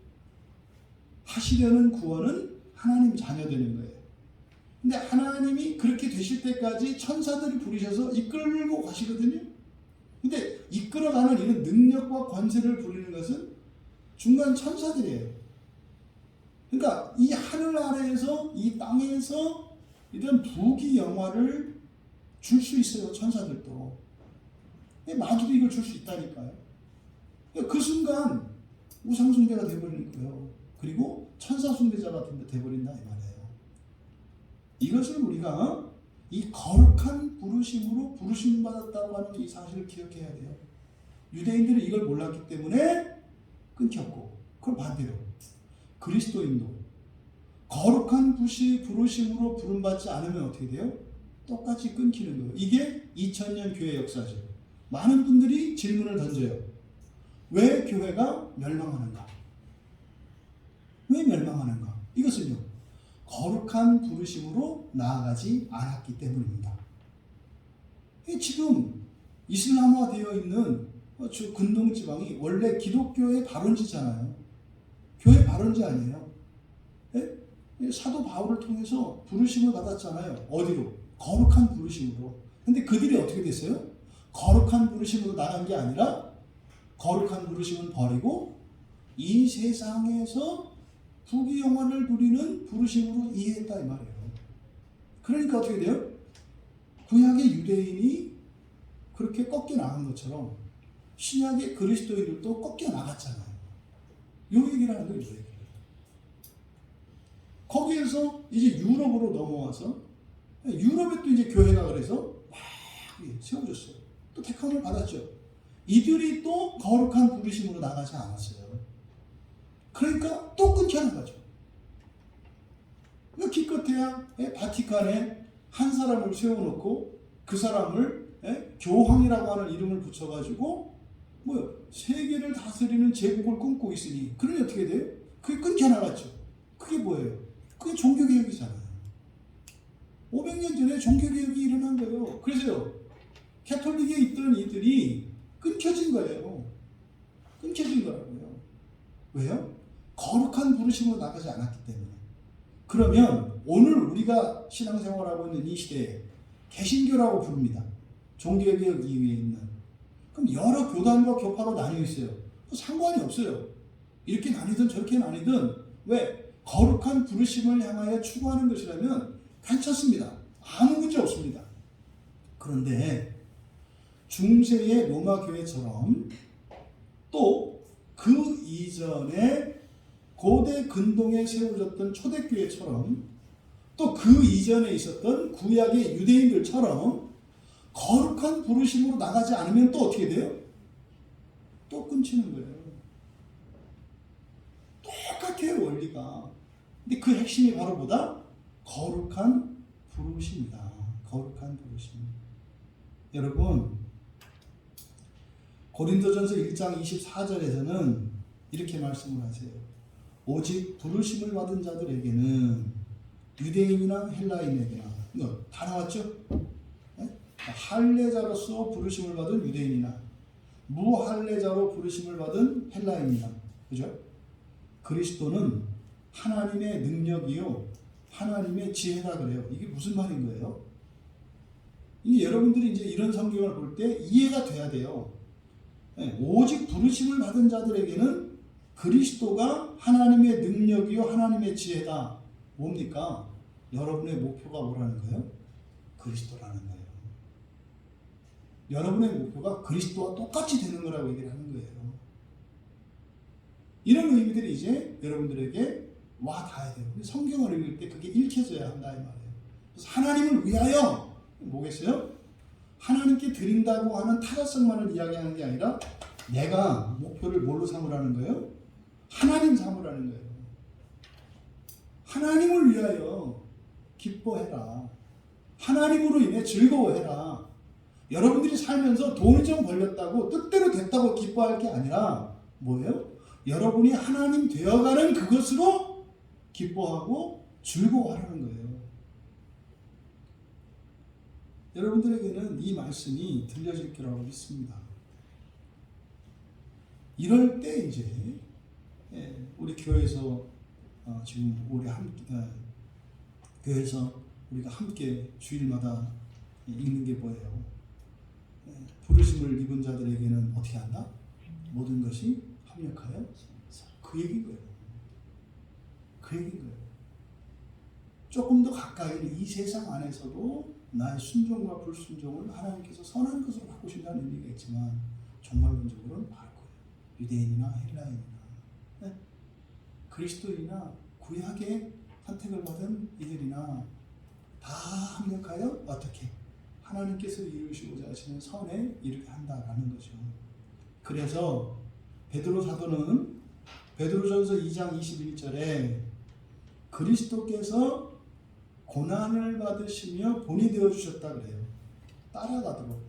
하시려는 구원은 하나님 자녀 되는 거예요. 근데 하나님이 그렇게 되실 때까지 천사들이 부르셔서 이끌고 가시거든요. 근데 이끌어가는 이런 능력과 권세를 부리는 것은 중간 천사들이에요. 그러니까 이 하늘 아래에서, 이 땅에서 이런 부귀 영화를 줄 수 있어요. 천사들도. 마귀도 이걸 줄 수 있다니까요. 그 순간 우상숭배가 되어버리는 거예요. 그리고 천사숭배자가 되어버린다 이 말이에요. 이것을 우리가 이 거룩한 부르심으로 부르심 받았다고 하는 이 사실을 기억해야 돼요. 유대인들은 이걸 몰랐기 때문에 끊겼고, 그걸 반대로 그리스도인도 거룩한 부르심으로 부름받지 않으면 어떻게 돼요? 똑같이 끊기는 거예요. 이게 2000년 교회 역사죠. 많은 분들이 질문을 던져요. 왜 교회가 멸망하는가? 왜 멸망하는가? 이것은요, 거룩한 부르심으로 나아가지 않았기 때문입니다. 지금 이슬람화되어 있는 근동지방이 원래 기독교의 발원지잖아요. 교회 발원지 아니에요. 사도 바울을 통해서 부르심을 받았잖아요. 어디로? 거룩한 부르심으로. 근데 그들이 어떻게 됐어요? 거룩한 부르심으로 나간 게 아니라 거룩한 부르심은 버리고 이 세상에서 부귀 영화를 누리는 부르심으로 이해했다 이 말이에요. 그러니까 어떻게 돼요? 구약의 유대인이 그렇게 꺾여 나간 것처럼 신약의 그리스도인들도 꺾여 나갔잖아요. 이 얘기를 하는 거예요. 거기에서 이제 유럽으로 넘어와서 유럽에 또 이제 교회가 그래서 막 세워졌어요. 또 택함을 받았죠. 이들이 또 거룩한 부르심으로 나가지 않았어요. 그러니까 또 끊겨나가죠. 기껏해야 바티칸에 한 사람을 세워놓고 그 사람을 교황이라고 하는 이름을 붙여가지고 세계를 다스리는 제국을 꿈꾸고 있으니, 그러니 어떻게 돼요? 그게 끊겨나갔죠. 그게 뭐예요? 그게 종교개혁이잖아요. 500년 전에 종교개혁이 일어난 거예요. 그래서요, 캐톨릭에 있던 이들이 끊겨진 거예요. 끊겨진 거라고요. 왜요? 거룩한 부르심으로 나가지 않았기 때문에. 그러면 오늘 우리가 신앙생활하고 있는 이 시대에 개신교라고 부릅니다. 종교개혁 이후에 있는. 그럼 여러 교단과 교파로 나뉘어 있어요. 상관이 없어요. 이렇게 나뉘든 저렇게 나뉘든 왜? 거룩한 부르심을 향하여 추구하는 것이라면 괜찮습니다. 아무 문제 없습니다. 그런데 중세의 로마 교회처럼 또 그 이전에 고대 근동에 세워졌던 초대교회처럼 또 그 이전에 있었던 구약의 유대인들처럼 거룩한 부르심으로 나가지 않으면 또 어떻게 돼요? 또 끊기는 거예요. 똑같아요, 원리가. 근데 그 핵심이 바로 뭐다? 거룩한 부르심이다. 거룩한 부르심. 여러분, 고린도전서 1장 24절에서는 이렇게 말씀을 하세요. 오직 부르심을 받은 자들에게는 유대인이나 헬라인에게나 이거 다 나왔죠? 네? 할례자로서 부르심을 받은 유대인이나 무할례자로 부르심을 받은 헬라인이나 그죠? 그리스도는 하나님의 능력이요 하나님의 지혜다 그래요. 이게 무슨 말인 거예요? 이 여러분들이 이제 이런 성경을 볼 때 이해가 돼야 돼요. 네, 오직 부르심을 받은 자들에게는 그리스도가 하나님의 능력이요 하나님의 지혜다. 뭡니까? 여러분의 목표가 뭐라는 거예요? 그리스도라는 거예요. 여러분의 목표가 그리스도와 똑같이 되는 거라고 얘기를 하는 거예요. 이런 의미들이 이제 여러분들에게 와 닿아야 돼요. 성경을 읽을 때 그게 읽혀져야 한다 이 말이에요. 그래서 하나님을 위하여 뭐겠어요? 하나님께 드린다고 하는 타자성만을 이야기하는 게 아니라 내가 목표를 뭘로 삼으라는 거예요? 하나님 삼으라는 거예요. 하나님을 위하여 기뻐해라. 하나님으로 인해 즐거워해라. 여러분들이 살면서 돈이 좀 벌렸다고 뜻대로 됐다고 기뻐할 게 아니라 뭐예요? 여러분이 하나님 되어가는 그것으로 기뻐하고 즐거워하라는 거예요. 여러분들에게는 이 말씀이 들려질 거라고 믿습니다. 이럴 때 이제 우리 교회에서 지금 우리 교회에서 우리가 함께 주일마다 읽는 게 뭐예요? 부르심을 입은 자들에게는 어떻게 한다? 모든 것이 합력하여 그 얘기인 거예요. 그 얘기인 거예요. 조금 더 가까이 이 세상 안에서도 나의 순종과 불순종을 하나님께서 선한 것으로 바꾸신다는 의미가 있지만 정말 근본적으로는 바를 거예요. 유대인이나 헬라인이나 네? 그리스도인이나 구약의 선택을 받은 이들이나 다 합력하여 어떻게 하나님께서 이루시고자 하시는 선에 이르게 한다라는 거죠. 그래서 베드로 사도는 베드로전서 2장 21절에 그리스도께서 고난을 받으시며 본이 되어주셨다 그래요. 따라가도록.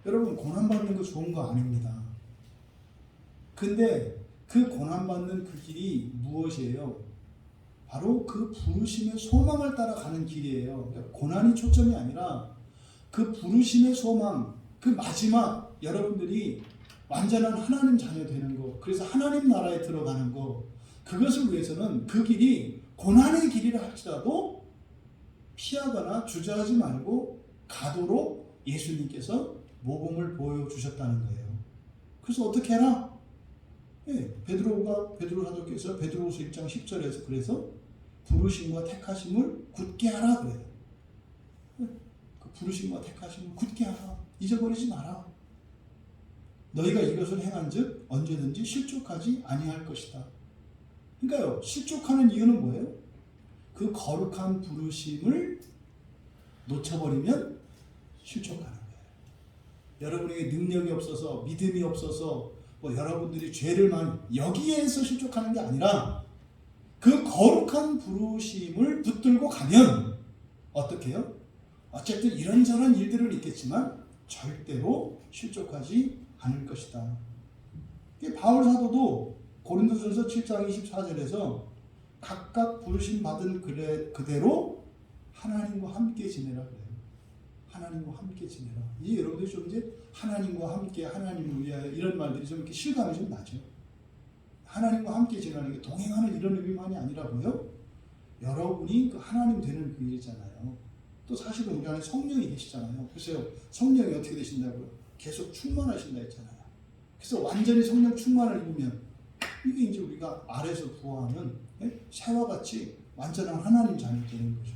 여러분 고난받는 거 좋은 거 아닙니다. 근데 그 고난받는 그 길이 무엇이에요? 바로 그 부르심의 소망을 따라가는 길이에요. 그러니까 고난이 초점이 아니라 그 부르심의 소망, 그 마지막 여러분들이 완전한 하나님 자녀 되는 거, 그래서 하나님 나라에 들어가는 거, 그것을 위해서는 그 길이 고난의 길이라 할지라도 피하거나 주저하지 말고 가도록 예수님께서 모범을 보여주셨다는 거예요. 그래서 어떻게 해라? 베드로 사도께서 베드로후서 1장 10절에서 그래서 부르심과 택하심을 굳게 하라 그래요. 그 부르심과 택하심을 굳게 하라. 잊어버리지 마라. 너희가 이것을 행한즉 언제든지 실족하지 아니할 것이다. 그러니까요, 실족하는 이유는 뭐예요? 그 거룩한 부르심을 놓쳐버리면 실족하는 거예요. 여러분에게 능력이 없어서 믿음이 없어서 뭐 여러분들이 죄를 많이 여기에서 실족하는 게 아니라 그 거룩한 부르심을 붙들고 가면 어떻게 해요? 어쨌든 이런저런 일들은 있겠지만 절대로 실족하지 않을 것이다. 바울 사도도 고린도전서 7장 24절에서 각각 부르심 받은 그대로 하나님과 함께 지내라 그래요. 하나님과 함께 지내라. 이 여러분들이 좀 이제 하나님과 함께 하나님을 위하여 이런 말들이 좀 이렇게 실감이 좀 나죠. 하나님과 함께 지내는 게 동행하는 이런 의미만이 아니라고요. 여러분이 그 하나님 되는 그 일이잖아요. 또 사실은 우리 안에 성령이 계시잖아요. 글쎄요, 성령이 어떻게 되신다고요? 계속 충만하신다 했잖아요. 그래서 완전히 성령 충만을 입으면 이게 이제 우리가 아래에서 부화하는 새와 같이 완전한 하나님 자녀 되는 거죠.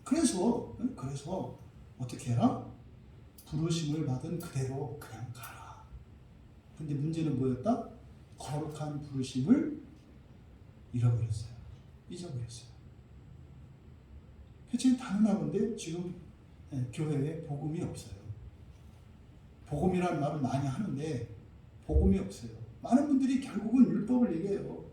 그래서 어떻게 해라? 부르심을 받은 그대로 그냥 가라. 근데 문제는 뭐였다? 거룩한 부르심을 잃어버렸어요. 잊어버렸어요. 그치? 당연한 건데 지금 교회에 복음이 없어요. 복음이라는 말을 많이 하는데 복음이 없어요. 많은 분들이 결국은 율법을 얘기해요.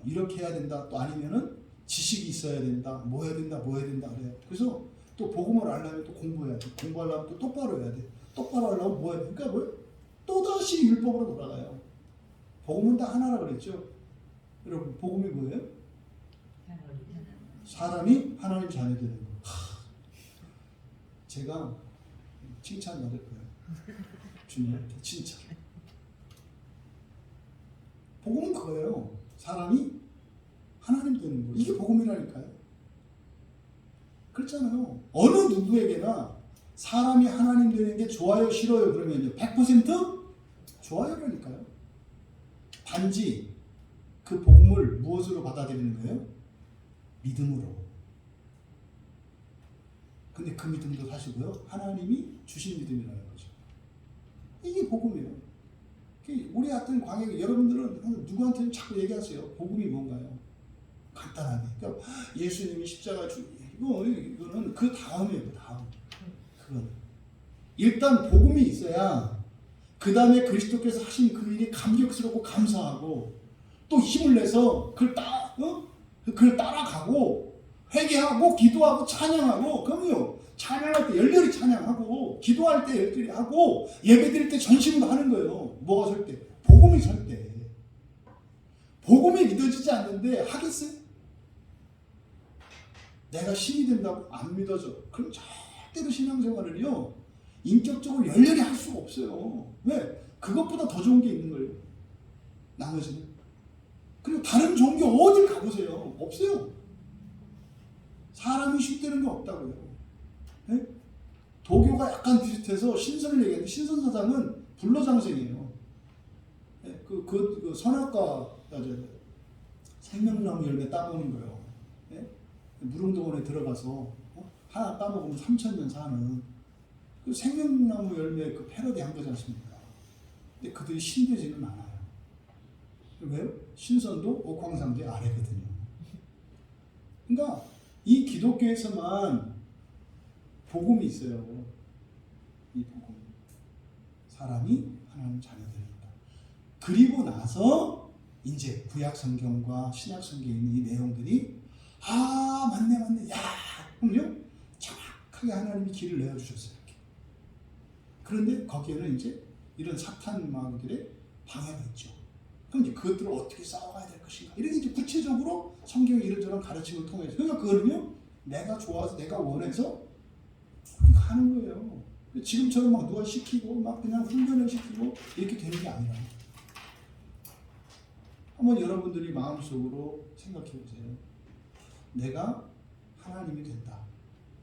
이렇게 해야 된다. 또 아니면은 지식이 있어야 된다. 뭐 해야 된다. 그래요. 그래서 또 복음을 알려면 또 공부해야 돼. 공부하려면 또 똑바로 해야 돼. 똑바로 하려면 뭐 해야 돼. 그러니까 뭐예요? 또다시 율법으로 돌아가요. 복음은 다 하나라 그랬죠. 여러분, 복음이 뭐예요? 사람이 하나님 자녀 되는 거. 제가 칭찬 받을 거예요. 주님한테 칭찬. 복음은 그거예요. 사람이 하나님 되는 거. 이게 복음이라니까요. 그렇잖아요. 어느 누구에게나 사람이 하나님 되는 게 좋아요, 싫어요 그러면요. 100% 좋아요라니까요. 단지 그 복음을 무엇으로 받아들이는 거예요? 믿음으로. 근데 그 믿음도 사실고요. 하나님이 주신 믿음이라는 거죠. 이게 복음이에요. 우리 같은 광야에 여러분들은 누구한테는 자꾸 얘기하세요. 복음이 뭔가요? 간단하게. 그러니까 예수님이 십자가 이거는 그 다음이에요. 그 다음. 그건 일단 복음이 있어야 그 다음에 그리스도께서 하신 그 일이 감격스럽고 감사하고 또 힘을 내서 그걸 따라가고 회개하고 기도하고 찬양하고 그럼요. 찬양할 때 열렬히 찬양하고 기도할 때 열렬히 하고 예배드릴 때 전심으로 하는 거예요. 뭐가 설 때? 복음이 설 때. 복음이 믿어지지 않는데 하겠어요? 내가 신이 된다고 안 믿어져. 그럼 절대로 신앙생활을요 인격적으로 열렬히 할 수가 없어요. 왜? 그것보다 더 좋은 게 있는 거예요. 나머지는. 그리고 다른 종교 어딜 가보세요. 없어요. 사람이 쉽다는 게 없다고요. 네? 도교가 약간 비슷해서 신선을 얘기하는데 신선사상은 불로장생이에요. 네? 그 선악과 생명나무 열매 따먹는 거예요. 네? 무릉도원에 들어가서 하나 따먹으면 3000년 사는 그 생명나무 열매 그 패러디 한 거지 않습니까? 근데 그들이 신되지는 않아요. 왜요? 신선도 옥황상제 아래거든요. 그러니까 이 기독교에서만 복음이 있어요. 이 복음. 사람이 하나님 자녀들입니다. 그리고 나서 이제 구약 성경과 신약 성경에 있는 이 내용들이 맞네. 야, 그럼요. 정확하게 하나님이 길을 내어주셨어요. 이렇게. 그런데 거기에는 이제 이런 사탄 마귀들의 방해가 있죠. 그럼 이제 그것들을 어떻게 싸워가야 될 것인가. 이렇게 이제 구체적으로 성경의 이런저런 가르침을 통해서. 그러니까 그거는요, 내가 좋아서, 내가 원해서 하는 거예요. 지금처럼 막 누가 시키고, 막 그냥 훈련을 시키고, 이렇게 되는 게 아니라. 한번 여러분들이 마음속으로 생각해 보세요. 내가 하나님이 된다.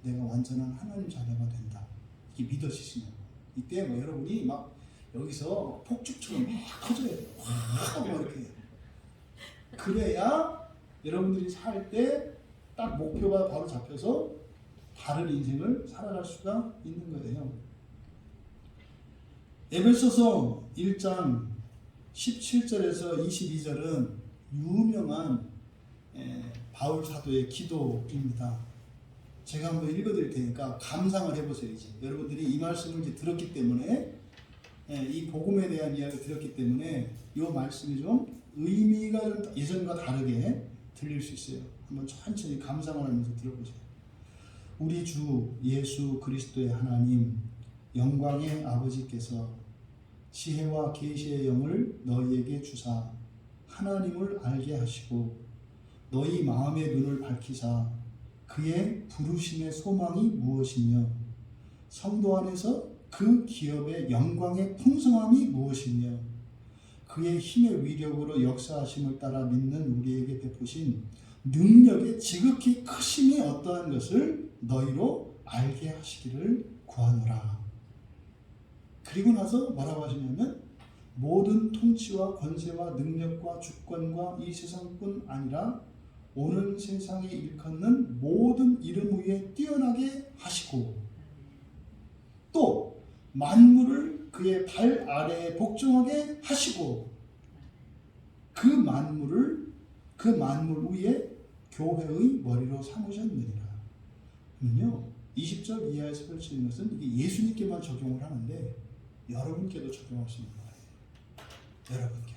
내가 완전한 하나님 자녀가 된다. 이게 믿어지시냐고. 이때 뭐 여러분이 막 여기서 폭죽처럼 막 커져야 돼요. 막 이렇게. 그래야 여러분들이 살 때 딱 목표가 바로 잡혀서 다른 인생을 살아갈 수가 있는 거예요. 에베소서 1장 17절에서 22절은 유명한 바울 사도의 기도입니다. 제가 한번 읽어드릴 테니까 감상을 해보세요. 이제 여러분들이 이 말씀을 이제 들었기 때문에 이 복음에 대한 이야기를 들었기 때문에 이 말씀이 좀 의미가 좀 예전과 다르게 들릴 수 있어요. 한번 천천히 감상을 하면서 들어보세요. 우리 주 예수 그리스도의 하나님 영광의 아버지께서 지혜와 계시의 영을 너희에게 주사 하나님을 알게 하시고 너희 마음의 눈을 밝히사 그의 부르심의 소망이 무엇이며 성도 안에서 그 기업의 영광의 풍성함이 무엇이며 그의 힘의 위력으로 역사하심을 따라 믿는 우리에게 베푸신 능력의 지극히 크심이 어떠한 것을 너희로 알게 하시기를 구하노라. 그리고 나서 뭐라고 하시냐면 모든 통치와 권세와 능력과 주권과 이 세상뿐 아니라 오는 세상에 일컫는 모든 이름 위에 뛰어나게 하시고 또 만물을 그의 발 아래에 복종하게 하시고 그 만물 위에 교회의 머리로 삼으셨느니라. 그러면요 20절 이하에서 펼치는 것은 이게 예수님께만 적용을 하는데 여러분께도 적용할 수 있는 거예요. 여러분께도.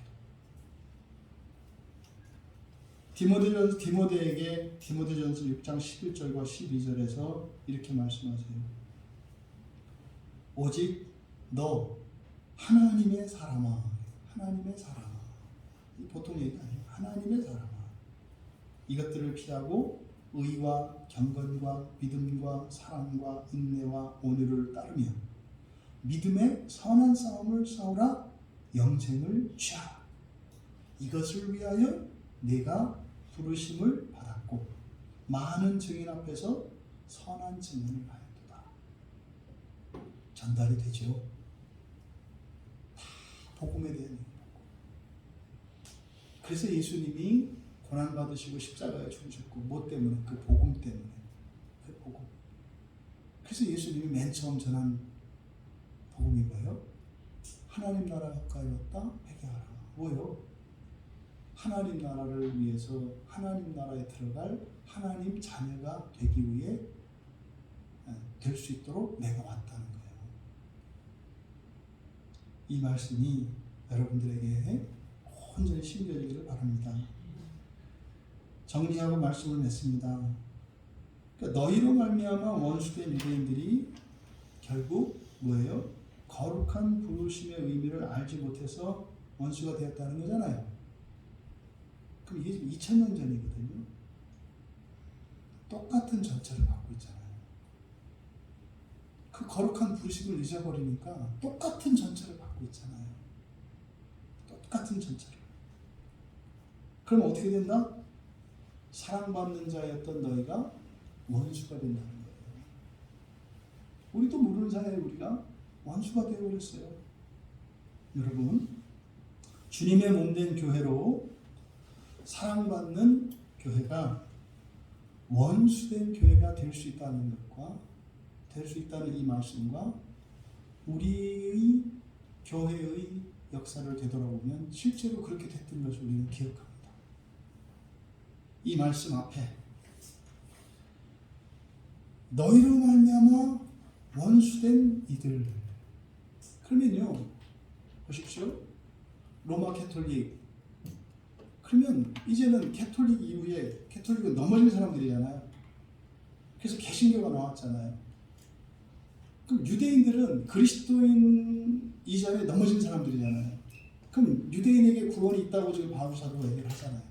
디모데에게 디모데전서 6장 11절과 12절에서 이렇게 말씀하세요. 오직 너 하나님의 사람아, 하나님의 사람아. 보통 얘기 아니에요. 하나님의 사람아. 이것들을 피하고 의와 경건과 믿음과 사랑과 인내와 온유를 따르며 믿음의 선한 싸움을 싸우라. 영생을 취하라. 이것을 위하여 내가 부르심을 받았고 많은 증인 앞에서 선한 증언을 하였도다. 전달이 되죠. 다 복음에 대한 얘기고. 그래서 예수님이 고난 받으시고 십자가에 죽으셨고 뭐 때문에? 그 복음 때문에. 그 복음. 그래서 예수님이 맨 처음 전한 복음이 뭐예요? 하나님 나라 가까이 왔다 회개하라. 뭐요? 하나님 나라를 위해서 하나님 나라에 들어갈 하나님 자녀가 되기 위해 될 수 있도록 내가 왔다는 거예요. 이 말씀이 여러분들에게 온전히 심겨지기를 바랍니다. 정리하고 말씀을 맺습니다. 그러니까 너희로 말미암아 원수된 유대인들이 결국 뭐예요? 거룩한 부르심의 의미를 알지 못해서 원수가 되었다는 거잖아요. 그럼 이게 지금 2000년 전이거든요. 똑같은 전철을 받고 있잖아요. 그 거룩한 부르심을 잊어버리니까 똑같은 전철을 받고 있잖아요. 똑같은 전철을. 그럼 어떻게 된다? 사랑받는 자였던 너희가 원수가 된다는 거예요. 우리도 모르는 사이에 우리가 원수가 되어버렸어요. 여러분, 주님의 몸된 교회로 사랑받는 교회가 원수된 교회가 될 수 있다는 것과 될 수 있다는 이 말씀과 우리의 교회의 역사를 되돌아보면 실제로 그렇게 됐던 것을 우리는 기억합니다. 이 말씀 앞에 너희로 말미암아 원수된 이들. 그러면요, 보십시오. 로마 캐톨릭. 그러면 이제는 캐톨릭 이후에 캐톨릭은 넘어진 사람들이잖아요. 그래서 개신교가 나왔잖아요. 그럼 유대인들은 그리스도인 이전에 넘어진 사람들이잖아요. 그럼 유대인에게 구원이 있다고 지금 바울 사도가 얘기를 하잖아요.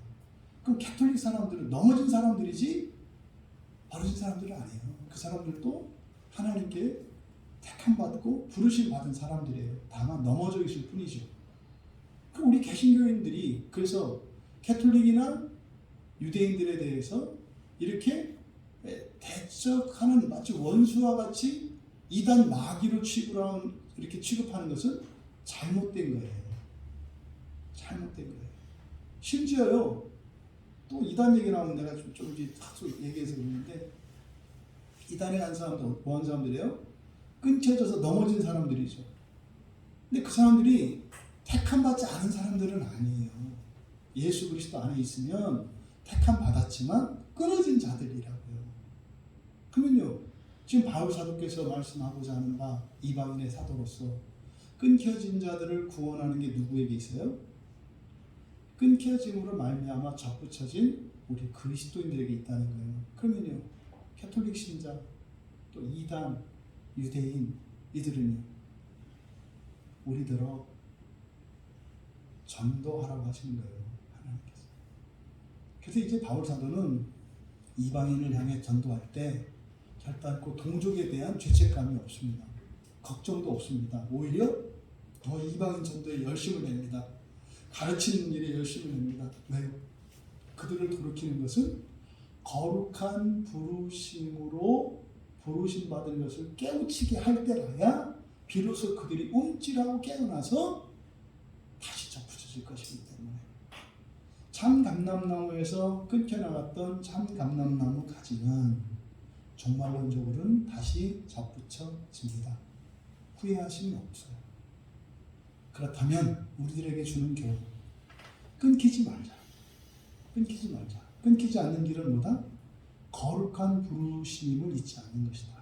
그럼 캐톨릭 사람들은 넘어진 사람들이지 버려진 사람들은 아니에요. 그 사람들도 하나님께 택함받고 부르심 받은 사람들이에요. 다만 넘어져 있을 뿐이죠. 그럼 우리 개신교인들이 그래서 캐톨릭이나 유대인들에 대해서 이렇게 대적하는 마치 원수와 같이 이단 마귀로 이렇게 취급하는 것은 잘못된 거예요. 잘못된 거예요. 심지어요, 또 이단 얘기 나오면 내가 좀 얘기해서 그러는데, 이단에 간 사람들, 뭐한 사람들이에요? 끊겨져서 넘어진 사람들이죠. 근데 그 사람들이 택함 받지 않은 사람들은 아니에요. 예수 그리스도 안에 있으면 택함 받았지만 끊어진 자들이라고요. 그러면요, 지금 바울 사도께서 말씀하고자 하는 바 이방인의 사도로서 끊겨진 자들을 구원하는 게 누구에게 있어요? 끊겨짐으로 말미암아 접붙여진 우리 그리스도인들에게 있다는 거예요. 그러면요, 캐톨릭 신자, 또 이단, 유대인 이들은요, 우리들어 전도하라고 하시는 거예요. 하나님께서. 그래서 이제 바울 사도는 이방인을 향해 전도할 때 결단코 동족에 대한 죄책감이 없습니다. 걱정도 없습니다. 오히려 더 이방인 전도에 열심을 냅니다. 가르치는 일에 열심을 냅니다. 왜요? 그들을 돌이키는 것은 거룩한 부르심으로 부르심 받은 것을 깨우치게 할 때라야 비로소 그들이 움찔하고 깨어나서 다시 접붙여질 것이기 때문에 참 감람나무에서 끊겨나갔던 참 감람나무 가지는 종말론적으로는 다시 접붙여집니다. 후회하심이 없어요. 그렇다면 우리들에게 주는 교훈, 끊기지 말자. 끊기지 말자. 끊기지 않는 길은 뭐다? 거룩한 부르심을 잊지 않는 것이다.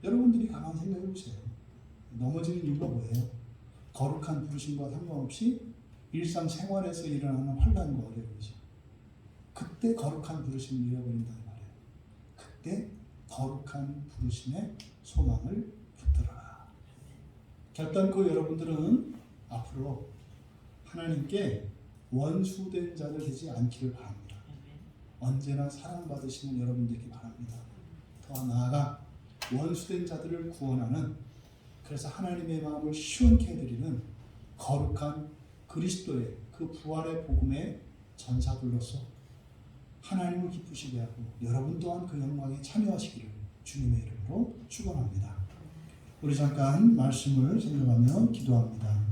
여러분들이 가만히 생각해 보세요. 넘어지는 이유가 뭐예요? 거룩한 부르심과 상관없이 일상생활에서 일어나는 환난과 어려움이죠. 그때 거룩한 부르심을 잃어버린다는 말이에요. 그때 거룩한 부르심의 소망을 붙들어라. 결단코 여러분들은 앞으로 하나님께 원수된 자들 되지 않기를 바랍니다. 언제나 사랑받으시는 여러분 되기 바랍니다. 더 나아가 원수된 자들을 구원하는, 그래서 하나님의 마음을 시원케 해드리는 거룩한 그리스도의 그 부활의 복음의 전사들로서 하나님을 기쁘시게 하고 여러분 또한 그 영광에 참여하시기를 주님의 이름으로 축원합니다. 우리 잠깐 말씀을 생각하며 기도합니다.